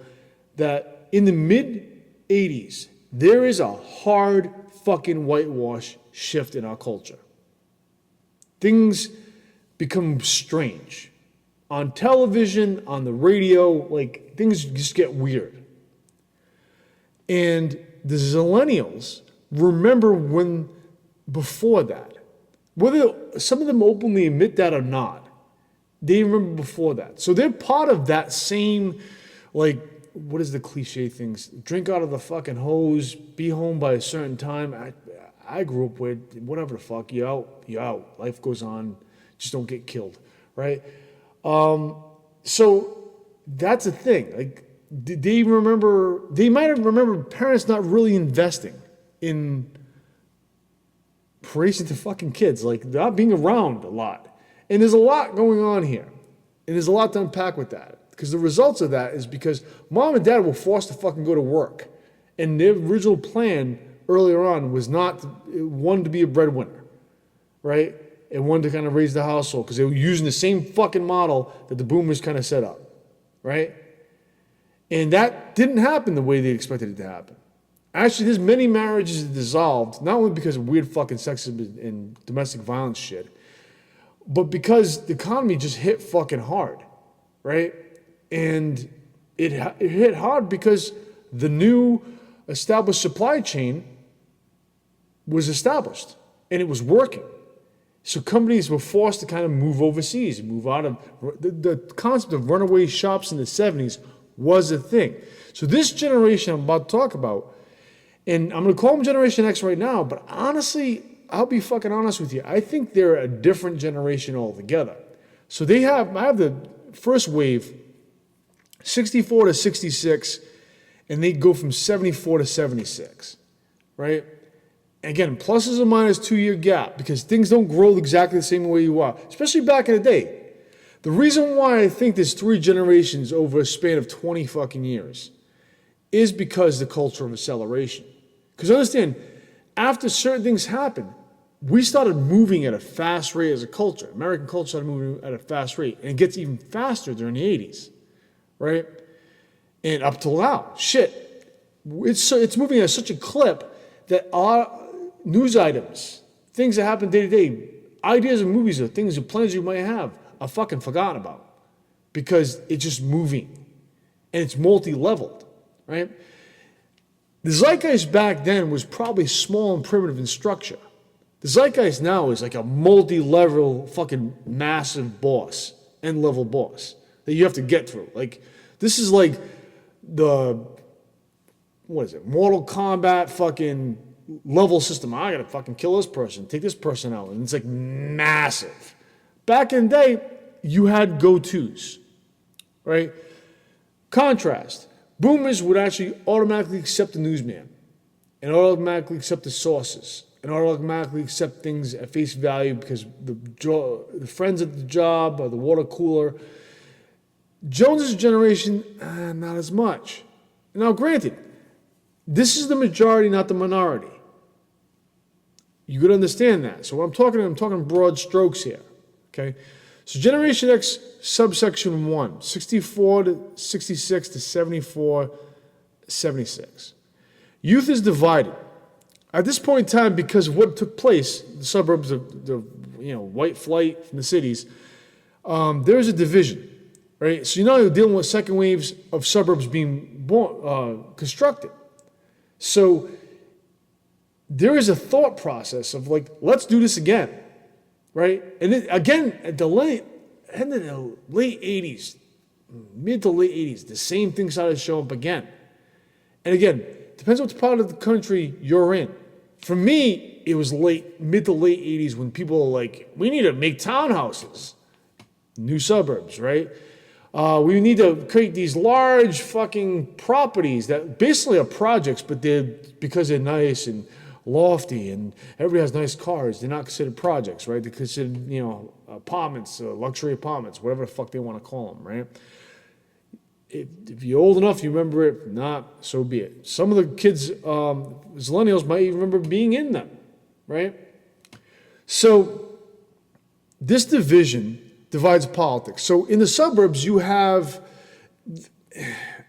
that in the mid-'80s, there is a hard fucking whitewash shift in our culture. Things become strange. On television, on the radio, like, things just get weird. And the Zillennials remember when, before that, whether some of them openly admit that or not, they remember before that. So they're part of that same, like, what is the cliche things? Drink out of the fucking hose, be home by a certain time. I grew up with, whatever the fuck, you out. Life goes on. Just don't get killed, right? So that's a thing. Like, they might have remembered parents not really investing in raising their fucking kids, like not being around a lot. And there's a lot going on here. And there's a lot to unpack with that. Because the results of that is because mom and dad were forced to fucking go to work. And their original plan earlier on was not one to be a breadwinner, right? And one to kind of raise the household because they were using the same fucking model that the boomers kind of set up, right? And that didn't happen the way they expected it to happen. Actually, there's many marriages that dissolved, not only because of weird fucking sexism and domestic violence shit, but because the economy just hit fucking hard, right? And it hit hard because the new established supply chain was established and it was working. So companies were forced to kind of move overseas, move out of the concept of runaway shops in the 70s was a thing. So this generation I'm about to talk about, and I'm going to call them Generation X right now, but honestly, I'll be fucking honest with you. I think they're a different generation altogether. So I have the first wave, 64 to 66, and they go from 74 to 76, right? Again, pluses and minus 2-year gap because things don't grow exactly the same way you are, especially back in the day. The reason why I think there's 3 generations over a span of 20 fucking years is because the culture of acceleration. Because understand, after certain things happen, we started moving at a fast rate as a culture. American culture started moving at a fast rate, and it gets even faster during the 80s, right? And up till now, shit, it's moving at such a clip that our news items, things that happen day to day, ideas of movies or things or plans you might have are fucking forgotten about because it's just moving and it's multi-leveled, right? The zeitgeist back then was probably small and primitive in structure. The zeitgeist now is like a multi-level fucking massive boss, end-level boss that you have to get through. Like, this is like Mortal Kombat fucking level system. I gotta fucking kill this person, take this person out, and it's like massive. Back in the day, you had go-tos, right? Contrast. Boomers would actually automatically accept the newsman and automatically accept the sources and automatically accept things at face value because the friends at the job or the water cooler. Jones's generation, not as much. Now, granted, this is the majority, not the minority. You got to understand that. So I'm talking broad strokes here. Okay? So Generation X, subsection 1, 64 to 66 to 74, 76. Youth is divided. At this point in time, because of what took place, the suburbs, the white flight from the cities, there's a division, right? So you're dealing with second waves of suburbs being constructed. So there is a thought process of like, let's do this again, right? And then again, at the end of the late 80s, mid to late 80s, the same thing started to show up again. And again, depends what part of the country you're in. For me, it was mid to late 80s when people were like, we need to make townhouses, new suburbs, right? We need to create these large fucking properties that basically are projects, but because they're nice and lofty and everybody has nice cars, they're not considered projects, right? They're considered, apartments, luxury apartments, whatever the fuck they want to call them, right? If you're old enough, you remember it. If not, so be it. Some of the kids, millennials, might even remember being in them, right? So this division divides politics. So in the suburbs, you have,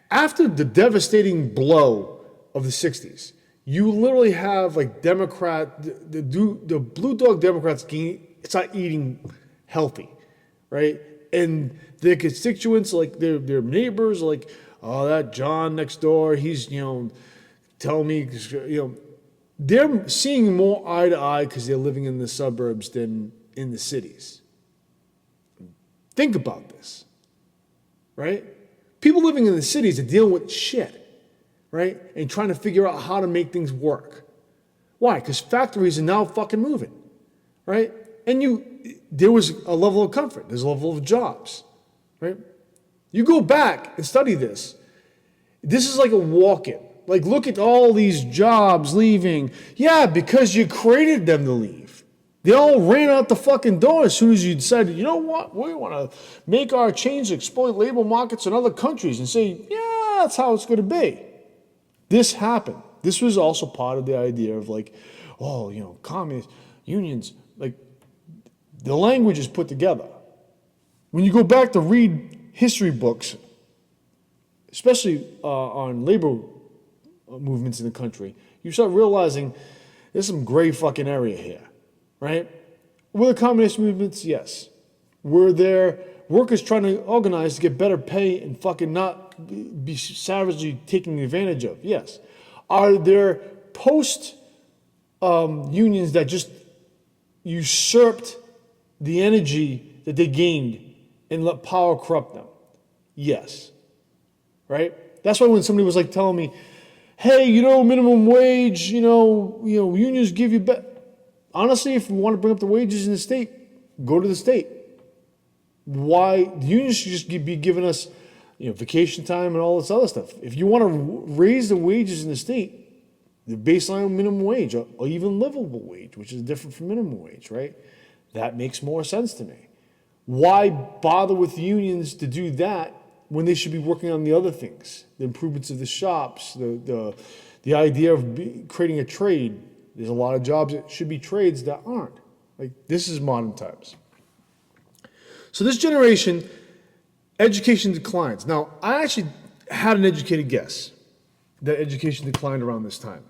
after the devastating blow of the 60s, you literally have like the blue dog Democrats start eating healthy, right? And their constituents, like their neighbors, like, oh, that John next door, he's, telling me, they're seeing more eye to eye because they're living in the suburbs than in the cities. Think about this, right? People living in the cities are dealing with shit, right? And trying to figure out how to make things work. Why? Because factories are now fucking moving, right? And there was a level of comfort. There's a level of jobs, right? You go back and study this. This is like a walk-in. Like, look at all these jobs leaving. Yeah, because you created them to leave. They all ran out the fucking door as soon as you decided, you know what? We want to make our change, exploit labor markets in other countries and say, yeah, that's how it's going to be. This happened. This was also part of the idea of like, communist unions, like, the language is put together. When you go back to read history books, especially on labor movements in the country, you start realizing there's some gray fucking area here, right? Were the communist movements? Yes. Were there workers trying to organize to get better pay and fucking not be savagely taken advantage of? Yes. Are there post unions that just usurped the energy that they gained and let power corrupt them? Yes. Right? That's why when somebody was like telling me, hey, minimum wage, unions give you better. Honestly, if you want to bring up the wages in the state, go to the state. Why? The unions should just be giving us, vacation time and all this other stuff. If you want to raise the wages in the state, the baseline minimum wage or even livable wage, which is different from minimum wage, right? That makes more sense to me. Why bother with unions to do that when they should be working on the other things? The improvements of the shops, the idea of creating a trade. There's a lot of jobs that should be trades that aren't. Like, this is modern times. So this generation, education declines. Now, I actually had an educated guess that education declined around this time.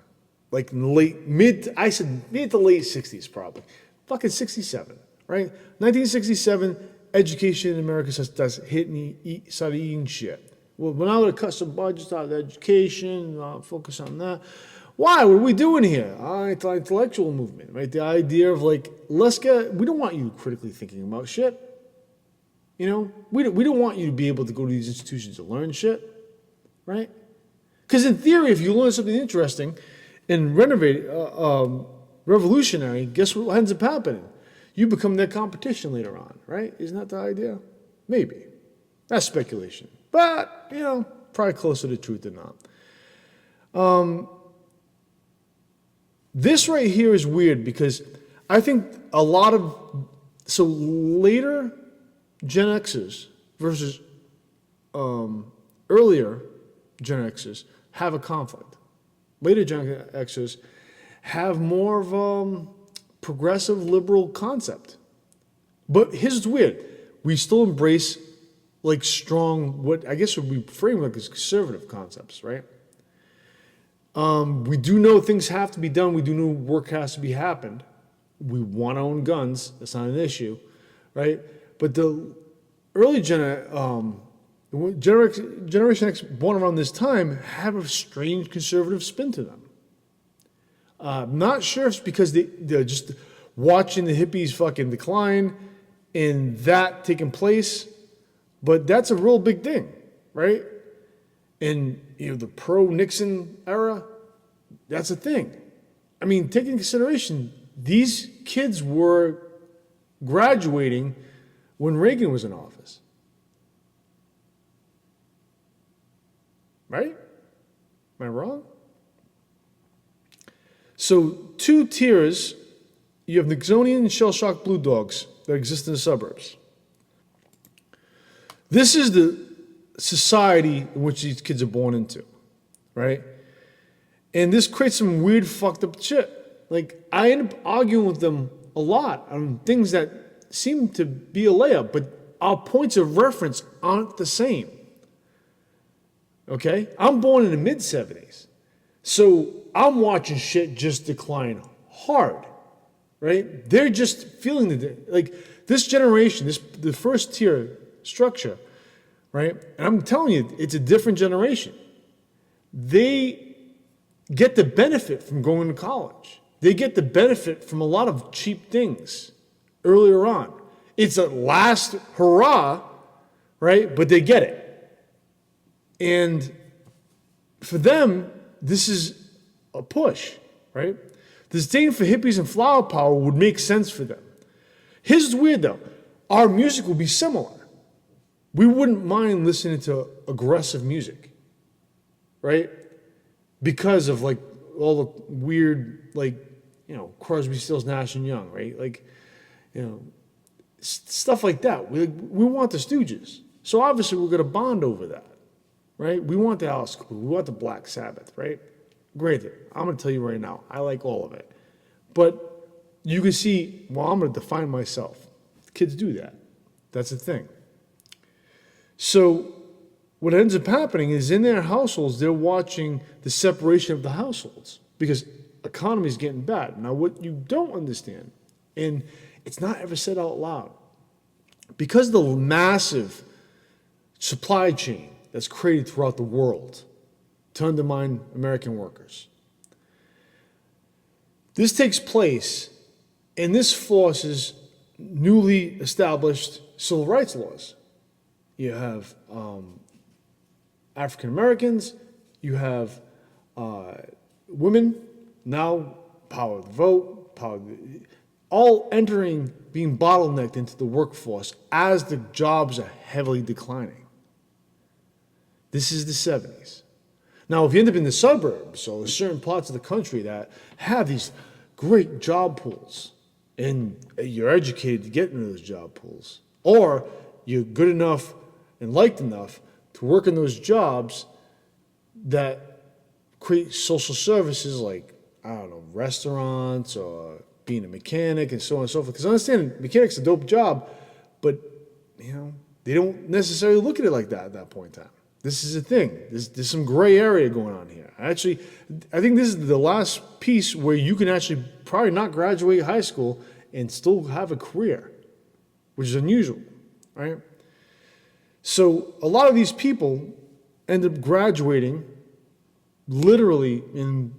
Like in the mid to late 60s probably. Fucking 67, right? 1967, education in America starts hitting, started eating shit. Well, now we're going to cut some budgets out of education, focus on that. Why? What are we doing here? Intellectual movement, right? The idea of like, we don't want you critically thinking about shit. We don't want you to be able to go to these institutions to learn shit, right? Because in theory, if you learn something interesting and revolutionary, guess what ends up happening? You become their competition later on, right? Isn't that the idea? Maybe. That's speculation. But, probably closer to truth than not. This right here is weird because I think later Gen Xers versus earlier Gen Xers have a conflict. Later Gen Xers have more of a progressive liberal concept. But here's what's weird. We still embrace strong, what I guess would be framed like as conservative concepts, right? We do know things have to be done. We do know work has to be happened. We want to own guns. That's not an issue, right? But the early Generation X born around this time have a strange conservative spin to them. I'm not sure if it's because they're just watching the hippies fucking decline and that taking place, but that's a real big thing, right? And the pro-Nixon era, that's a thing. I mean, take into consideration, these kids were graduating when Reagan was in office. Right? Am I wrong? So, two tiers. You have Nixonian and shell-shocked blue dogs that exist in the suburbs. This is the society in which these kids are born into, right? And this creates some weird, fucked up shit. Like, I end up arguing with them a lot on things that seem to be a layup, but our points of reference aren't the same. Okay? I'm born in the mid-'70s. So I'm watching shit just decline hard, right? They're just feeling this generation, the first tier structure, right? And I'm telling you, it's a different generation. They get the benefit from going to college. They get the benefit from a lot of cheap things earlier on. It's a last hurrah, right? But they get it. And for them, this is a push, right? The disdain for hippies and flower power would make sense for them. Here's what's weird though. Our music would be similar. We wouldn't mind listening to aggressive music, right? Because of all the weird, Crosby, Stills, Nash and Young, right? Stuff like that. We want the Stooges. So obviously we're going to bond over that, right? We want the Alice Cooper. We want the Black Sabbath, right? Granted, I'm going to tell you right now, I like all of it. But you can see, I'm going to define myself. Kids do that. That's the thing. So what ends up happening is in their households, they're watching the separation of the households because economy is getting bad. Now, what you don't understand, and it's not ever said out loud, because of the massive supply chain that's created throughout the world to undermine American workers. This takes place, and this forces newly established civil rights laws. You have African Americans, you have women, now power of the vote, all being bottlenecked into the workforce as the jobs are heavily declining. This is the 70s. Now, if you end up in the suburbs or certain parts of the country that have these great job pools, and you're educated to get into those job pools, or you're good enough and liked enough to work in those jobs that create social services like, restaurants or being a mechanic and so on and so forth. Because I understand mechanic's a dope job, but, they don't necessarily look at it like that at that point in time. This is the thing. There's some gray area going on here. I think this is the last piece where you can actually probably not graduate high school and still have a career, which is unusual, right? So a lot of these people end up graduating literally in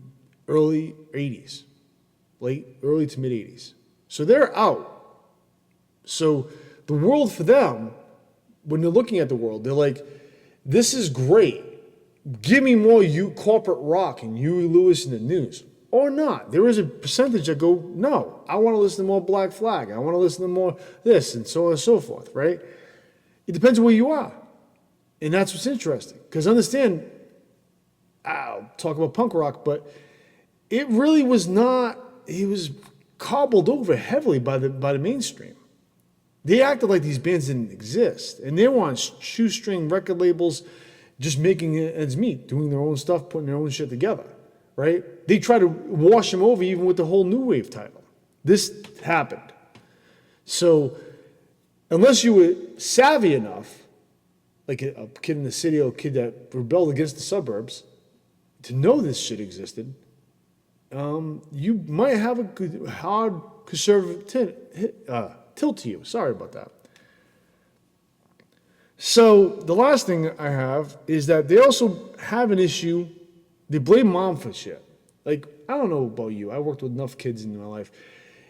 early 80s, early to mid 80s. So they're out. So the world for them, when they're looking at the world, they're like, this is great. Give me more corporate rock and Huey Lewis in the news. Or not. There is a percentage that go, no, I want to listen to more Black Flag. I want to listen to more this and so on and so forth, right? It depends on where you are. And that's what's interesting. Because understand, I'll talk about punk rock, but it really was not, it was cobbled over heavily by the mainstream. They acted like these bands didn't exist. And they were on shoestring record labels, just making ends meet, doing their own stuff, putting their own shit together, right? They tried to wash them over even with the whole New Wave title. This happened. So unless you were savvy enough, like a kid in the city or a kid that rebelled against the suburbs, to know this shit existed, you might have a good, hard conservative tilt to you. Sorry about that. So the last thing I have is that they also have an issue. They blame mom for shit. Like, I don't know about you. I worked with enough kids in my life.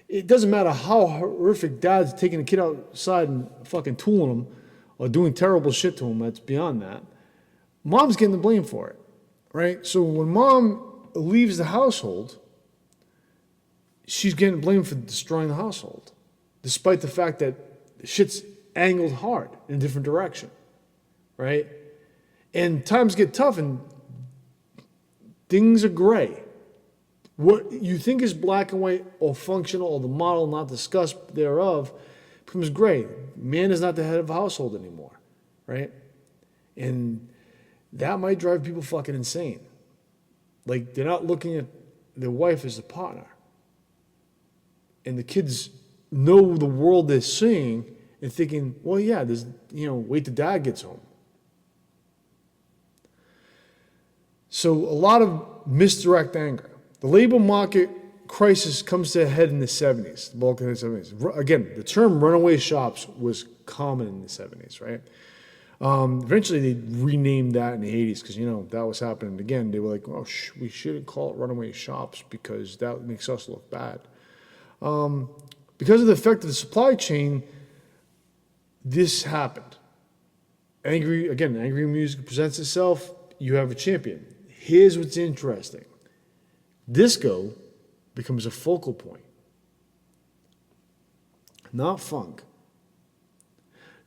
It doesn't matter how horrific dad's taking a kid outside and fucking tooling him or doing terrible shit to him. That's beyond that. Mom's getting the blame for it, right? So when mom leaves the household, she's getting blamed for destroying the household, despite the fact that shit's angled hard in a different direction, right? And times get tough and things are gray. What you think is black and white or functional or the model not discussed thereof becomes gray. Man is not the head of a household anymore, right? And that might drive people fucking insane. Like, they're not looking at their wife as a partner. And the kids know the world they're seeing and thinking, well, yeah, there's, wait till dad gets home. So a lot of misdirect anger. The labor market crisis comes to a head in the 70s, the bulk of the 70s. Again, the term runaway shops was common in the 70s, right? Eventually they renamed that in the 80s because, that was happening again. They were like, oh, we shouldn't call it runaway shops because that makes us look bad. Because of the effect of the supply chain, this happened. Angry music presents itself, you have a champion. Here's what's interesting. Disco becomes a focal point. Not funk.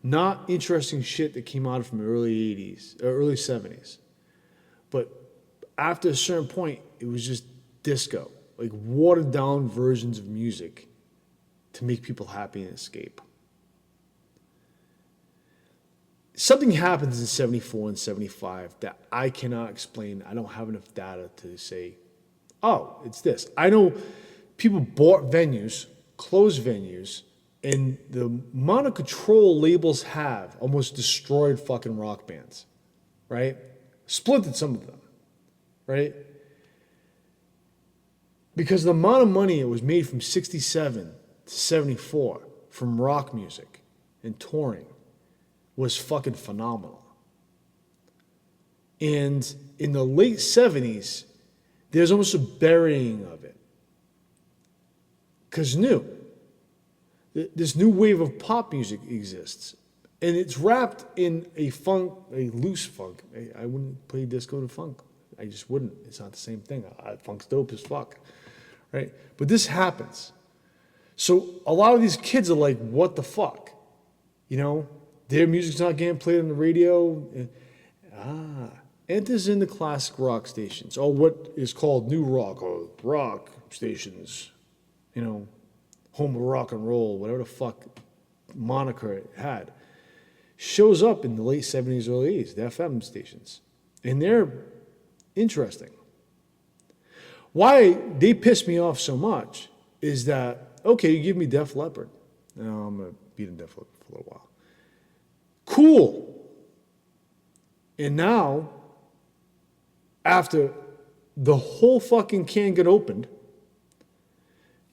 Not interesting shit that came out from the early 80s, or early 70s. But after a certain point, it was just disco. Like watered down versions of music to make people happy and escape. Something happens in 74 and 75 that I cannot explain. I don't have enough data to say, oh, it's this. I know people bought venues, closed venues, and the amount of control labels have almost destroyed fucking rock bands, right? Splintered some of them, right? Because the amount of money it was made from 67 to 74 from rock music and touring was fucking phenomenal. And in the late 70s, there's almost a burying of it. Because this new wave of pop music exists. And it's wrapped in a loose funk. I wouldn't play disco to funk. I just wouldn't. It's not the same thing. Funk's dope as fuck, right? But this happens. So a lot of these kids are like, what the fuck? Their music's not getting played on the radio. Enters in the classic rock stations, or what is called new rock, or rock stations, home of rock and roll, whatever the fuck moniker it had, shows up in the late 70s, early 80s, the FM stations. And they're interesting. Why they piss me off so much is that, okay, you give me Def Leppard. Now I'm going to beat in Def Leppard for a little while. Cool. And now, after the whole fucking can get opened,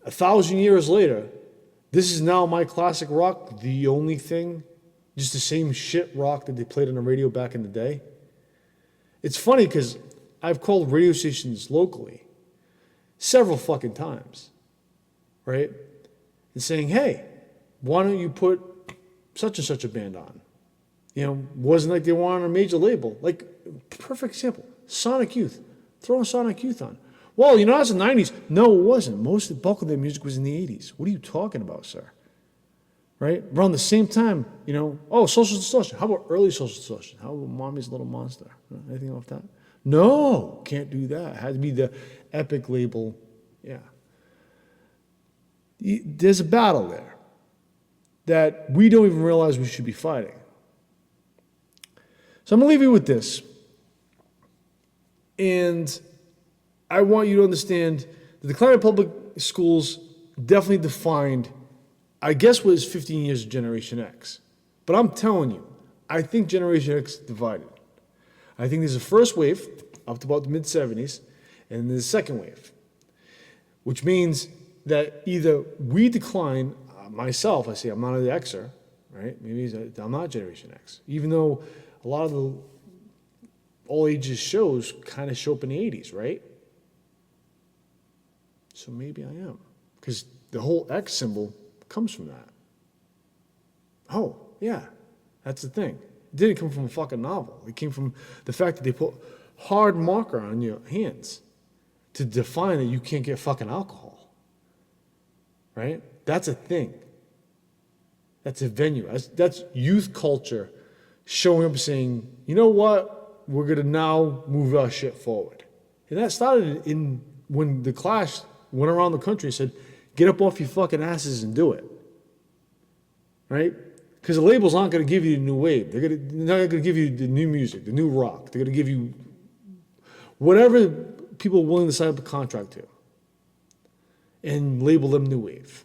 1,000 years later, this is now my classic rock, the only thing, just the same shit rock that they played on the radio back in the day. It's funny because I've called radio stations locally several fucking times, right? And saying, hey, why don't you put such and such a band on? Wasn't like they were on a major label. Like, perfect example, Sonic Youth. Throw Sonic Youth on. Well, that's the 90s. No, it wasn't. Most of the bulk of their music was in the 80s. What are you talking about, sir? Right? Around the same time, Social Distortion. How about early Social Distortion? How about Mommy's Little Monster? Anything off that? No, can't do that. It had to be the Epic label. Yeah. There's a battle there that we don't even realize we should be fighting. So I'm going to leave you with this. And I want you to understand that the Clarendon Public Schools definitely defined, I guess, what is 15 years of Generation X. But I'm telling you, I think Generation X is divided. I think there's a first wave, up to about the mid-'70s, and then the second wave, which means that either we decline, myself, I say I'm not an Xer, right? Maybe I'm not Generation X, even though a lot of the all ages shows kind of show up in the 80s, right? So maybe I am, because the whole X symbol comes from that. Oh, yeah, that's the thing. It didn't come from a fucking novel. It came from the fact that they put hard marker on your hands to define that you can't get fucking alcohol. Right? That's a thing. That's a venue. That's youth culture showing up saying, you know what? We're going to now move our shit forward. And that started when the Clash went around the country and said, get up off your fucking asses and do it. Right? Because the labels aren't going to give you the new wave. They're not going to give you the new music, the new rock. They're going to give you whatever people are willing to sign up a contract to and label them new wave.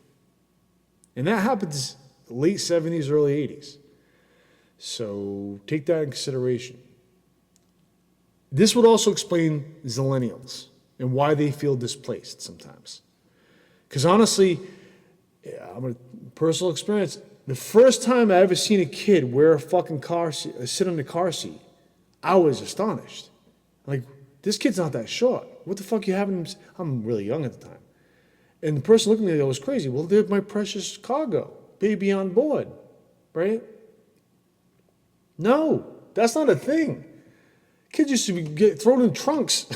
And that happens late 70s, early 80s. So take that in consideration. This would also explain Zillennials and why they feel displaced sometimes. Because honestly, I'm a personal experience. The first time I ever seen a kid wear a fucking car seat, sit in the car seat, I was astonished. Like, this kid's not that short. What the fuck you having him? I'm really young at the time. And the person looking at me was crazy. Well, they're my precious cargo, baby on board, right? No, that's not a thing. Kids used to get thrown in trunks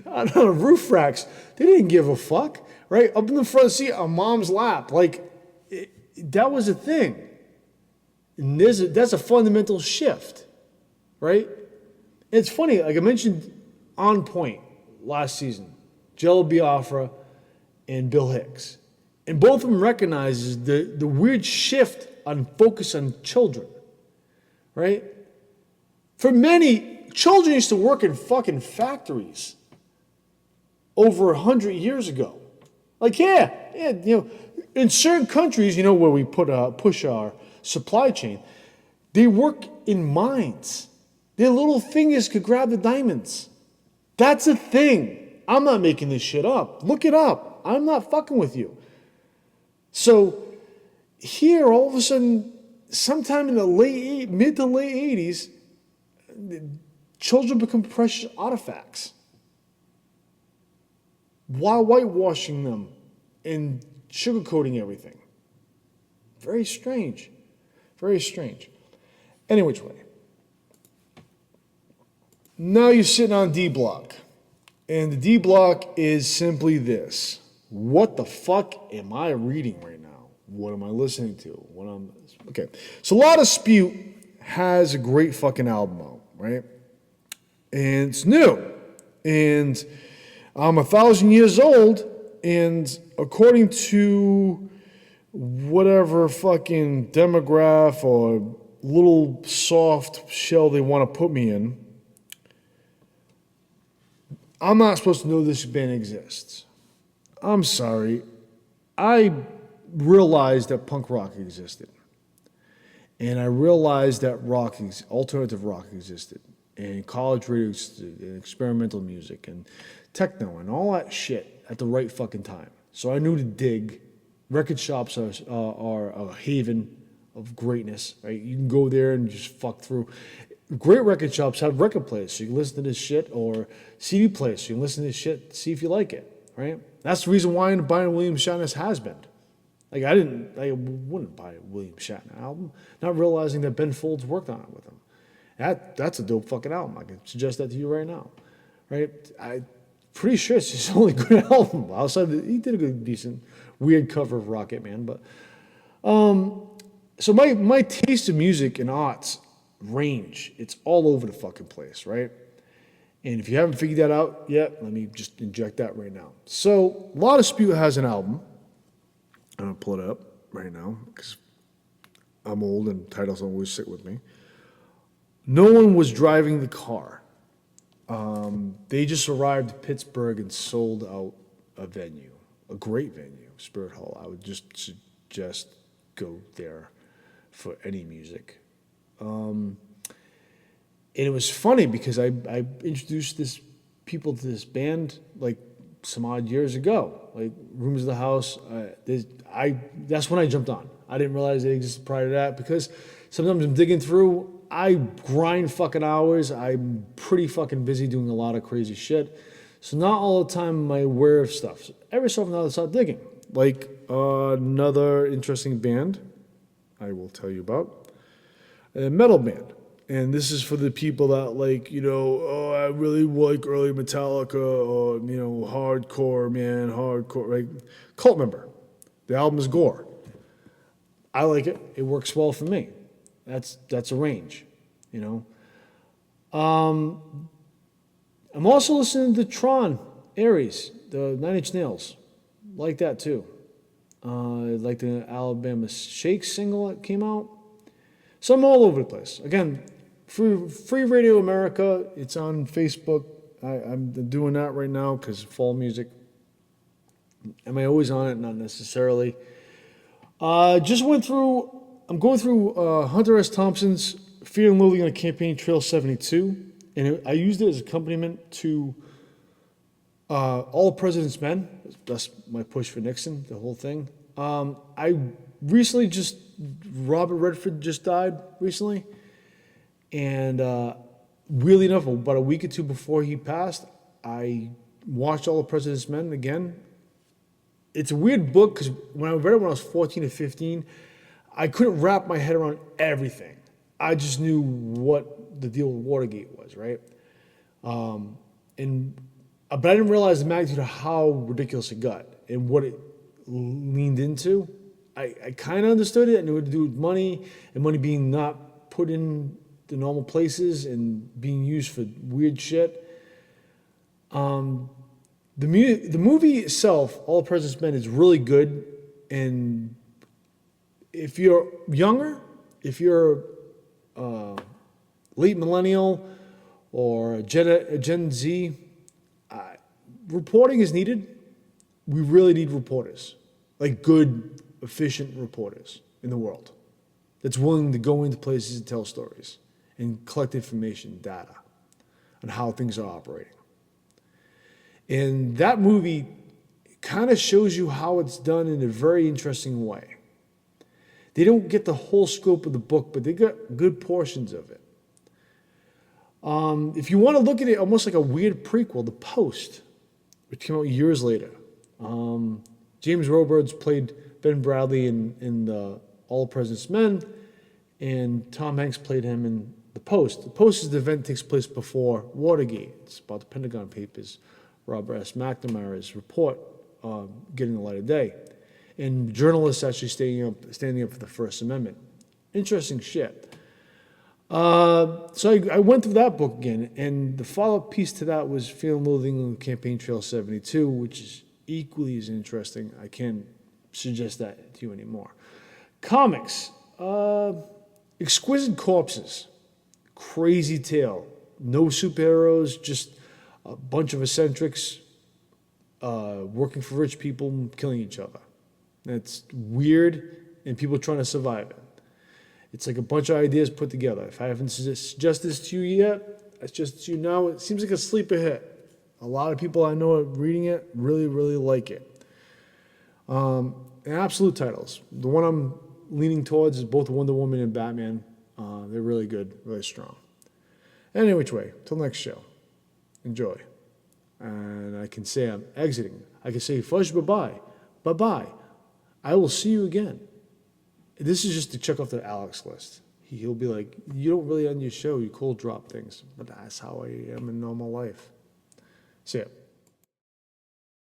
on roof racks. They didn't give a fuck, right? Up in the front seat on mom's lap. Like, that was a thing. And that's a fundamental shift, right? And it's funny, like I mentioned On Point last season, Jello Biafra and Bill Hicks. And both of them recognizes the weird shift on focus on children, right? For many, children used to work in fucking factories over 100 years ago. Like, yeah, you know, in certain countries, you know, where we push our supply chain, they work in mines. Their little fingers could grab the diamonds. That's a thing. I'm not making this shit up. Look it up. I'm not fucking with you. So here, all of a sudden, sometime in the mid to late 80s, children become precious artifacts. While whitewashing them and sugarcoating everything. Very strange. Very strange. Any which way. Now you're sitting on D Block. And the D Block is simply this. What the fuck am I reading right now? What am I listening to? Okay. So La Dispute has a great fucking album out, right? And it's new. And I'm 1,000 years old, and according to whatever fucking demograph or little soft shell they want to put me in, I'm not supposed to know this band exists. I'm sorry. I realized that punk rock existed. And I realized that alternative rock existed. And college radio existed, and experimental music, and techno, and all that shit at the right fucking time. So I knew to dig. Record shops are a haven of greatness, right? You can go there and just fuck through. Great record shops have record players, so you can listen to this shit, or CD players, so you can listen to this shit, see if you like it, right? That's the reason why I'm buying William Shatner's Has-Been. Like, I wouldn't buy a William Shatner album, not realizing that Ben Folds worked on it with him. That's a dope fucking album. I can suggest that to you right now, right? I'm pretty sure it's his only good album. He did a good, decent, weird cover of Rocket Man, but so my taste of music and arts range. It's all over the fucking place, right? And if you haven't figured that out yet, let me just inject that right now. So, La Dispute has an album. I'm going to pull it up right now because I'm old and titles don't always sit with me. No one was driving the car. They just arrived to Pittsburgh and sold out a venue, a great venue, Spirit Hall. I would just suggest go there for any music. And it was funny because I introduced people to this band like some odd years ago, like Rooms of the House. That's when I jumped on. I didn't realize they existed prior to that because sometimes I'm digging through. I grind fucking hours. I'm pretty fucking busy doing a lot of crazy shit. So not all the time am I aware of stuff. So every so often I start digging. Like another interesting band I will tell you about, a metal band. And this is for the people that like, oh, I really like early Metallica or, hardcore, man, hardcore, right? Cult Member. The album is Gore. I like it. It works well for me. That's a range, I'm also listening to Tron, Ares, the Nine Inch Nails. Like that too. Like the Alabama Shakes single that came out. So I'm all over the place. Again, Free Radio America, it's on Facebook. I'm doing that right now because fall music. Am I always on it? Not necessarily. I'm going through Hunter S. Thompson's Fear and Loathing on a Campaign Trail 72, and I used it as accompaniment to All the President's Men. That's my push for Nixon, the whole thing. I recently Robert Redford just died recently, and weirdly enough, about a week or two before he passed, I watched All the President's Men again. It's a weird book because when I read it when I was 14 or 15, I couldn't wrap my head around everything. I just knew what the deal with Watergate was, right? But I didn't realize the magnitude of how ridiculous it got and what it leaned into. I kind of understood it. I knew what to do with money and money being not put in the normal places and being used for weird shit. The movie itself, All the President's Men, is really good. And if you're younger, if you're late millennial or Gen Z, reporting is needed. We really need reporters, like good, efficient reporters in the world that's willing to go into places and tell stories and collect information, data on how things are operating. And that movie kind of shows you how it's done in a very interesting way. They don't get the whole scope of the book, but they got good portions of it. If you want to look at it almost like a weird prequel, The Post, which came out years later. James Robards played Ben Bradley in All the President's Men, and Tom Hanks played him in The Post. The Post is the event that takes place before Watergate. It's about the Pentagon Papers, Robert S. McNamara's report getting the light of day, and journalists actually standing up for the First Amendment. Interesting shit. So I went through that book again, and the follow-up piece to that was Fear and Loathing on Campaign Trail 72, which is equally as interesting. I can't suggest that to you anymore. Comics. Exquisite Corpses. Crazy tale. No superheroes, just a bunch of eccentrics working for rich people, killing each other. That's weird, and people trying to survive it. It's like a bunch of ideas put together. If I haven't suggested this to you yet, I suggest it to you now. It seems like a sleeper hit. A lot of people I know are reading it really, really like it. And absolute titles. The one I'm leaning towards is both Wonder Woman and Batman. They're really good, really strong. Any which way, till next show. Enjoy. And I can say I'm exiting. I can say fudge bye-bye. Bye-bye. I will see you again. This is just to check off the Alex list. He'll be like, you don't really end your show. You cold drop things. But that's how I am in normal life. See ya.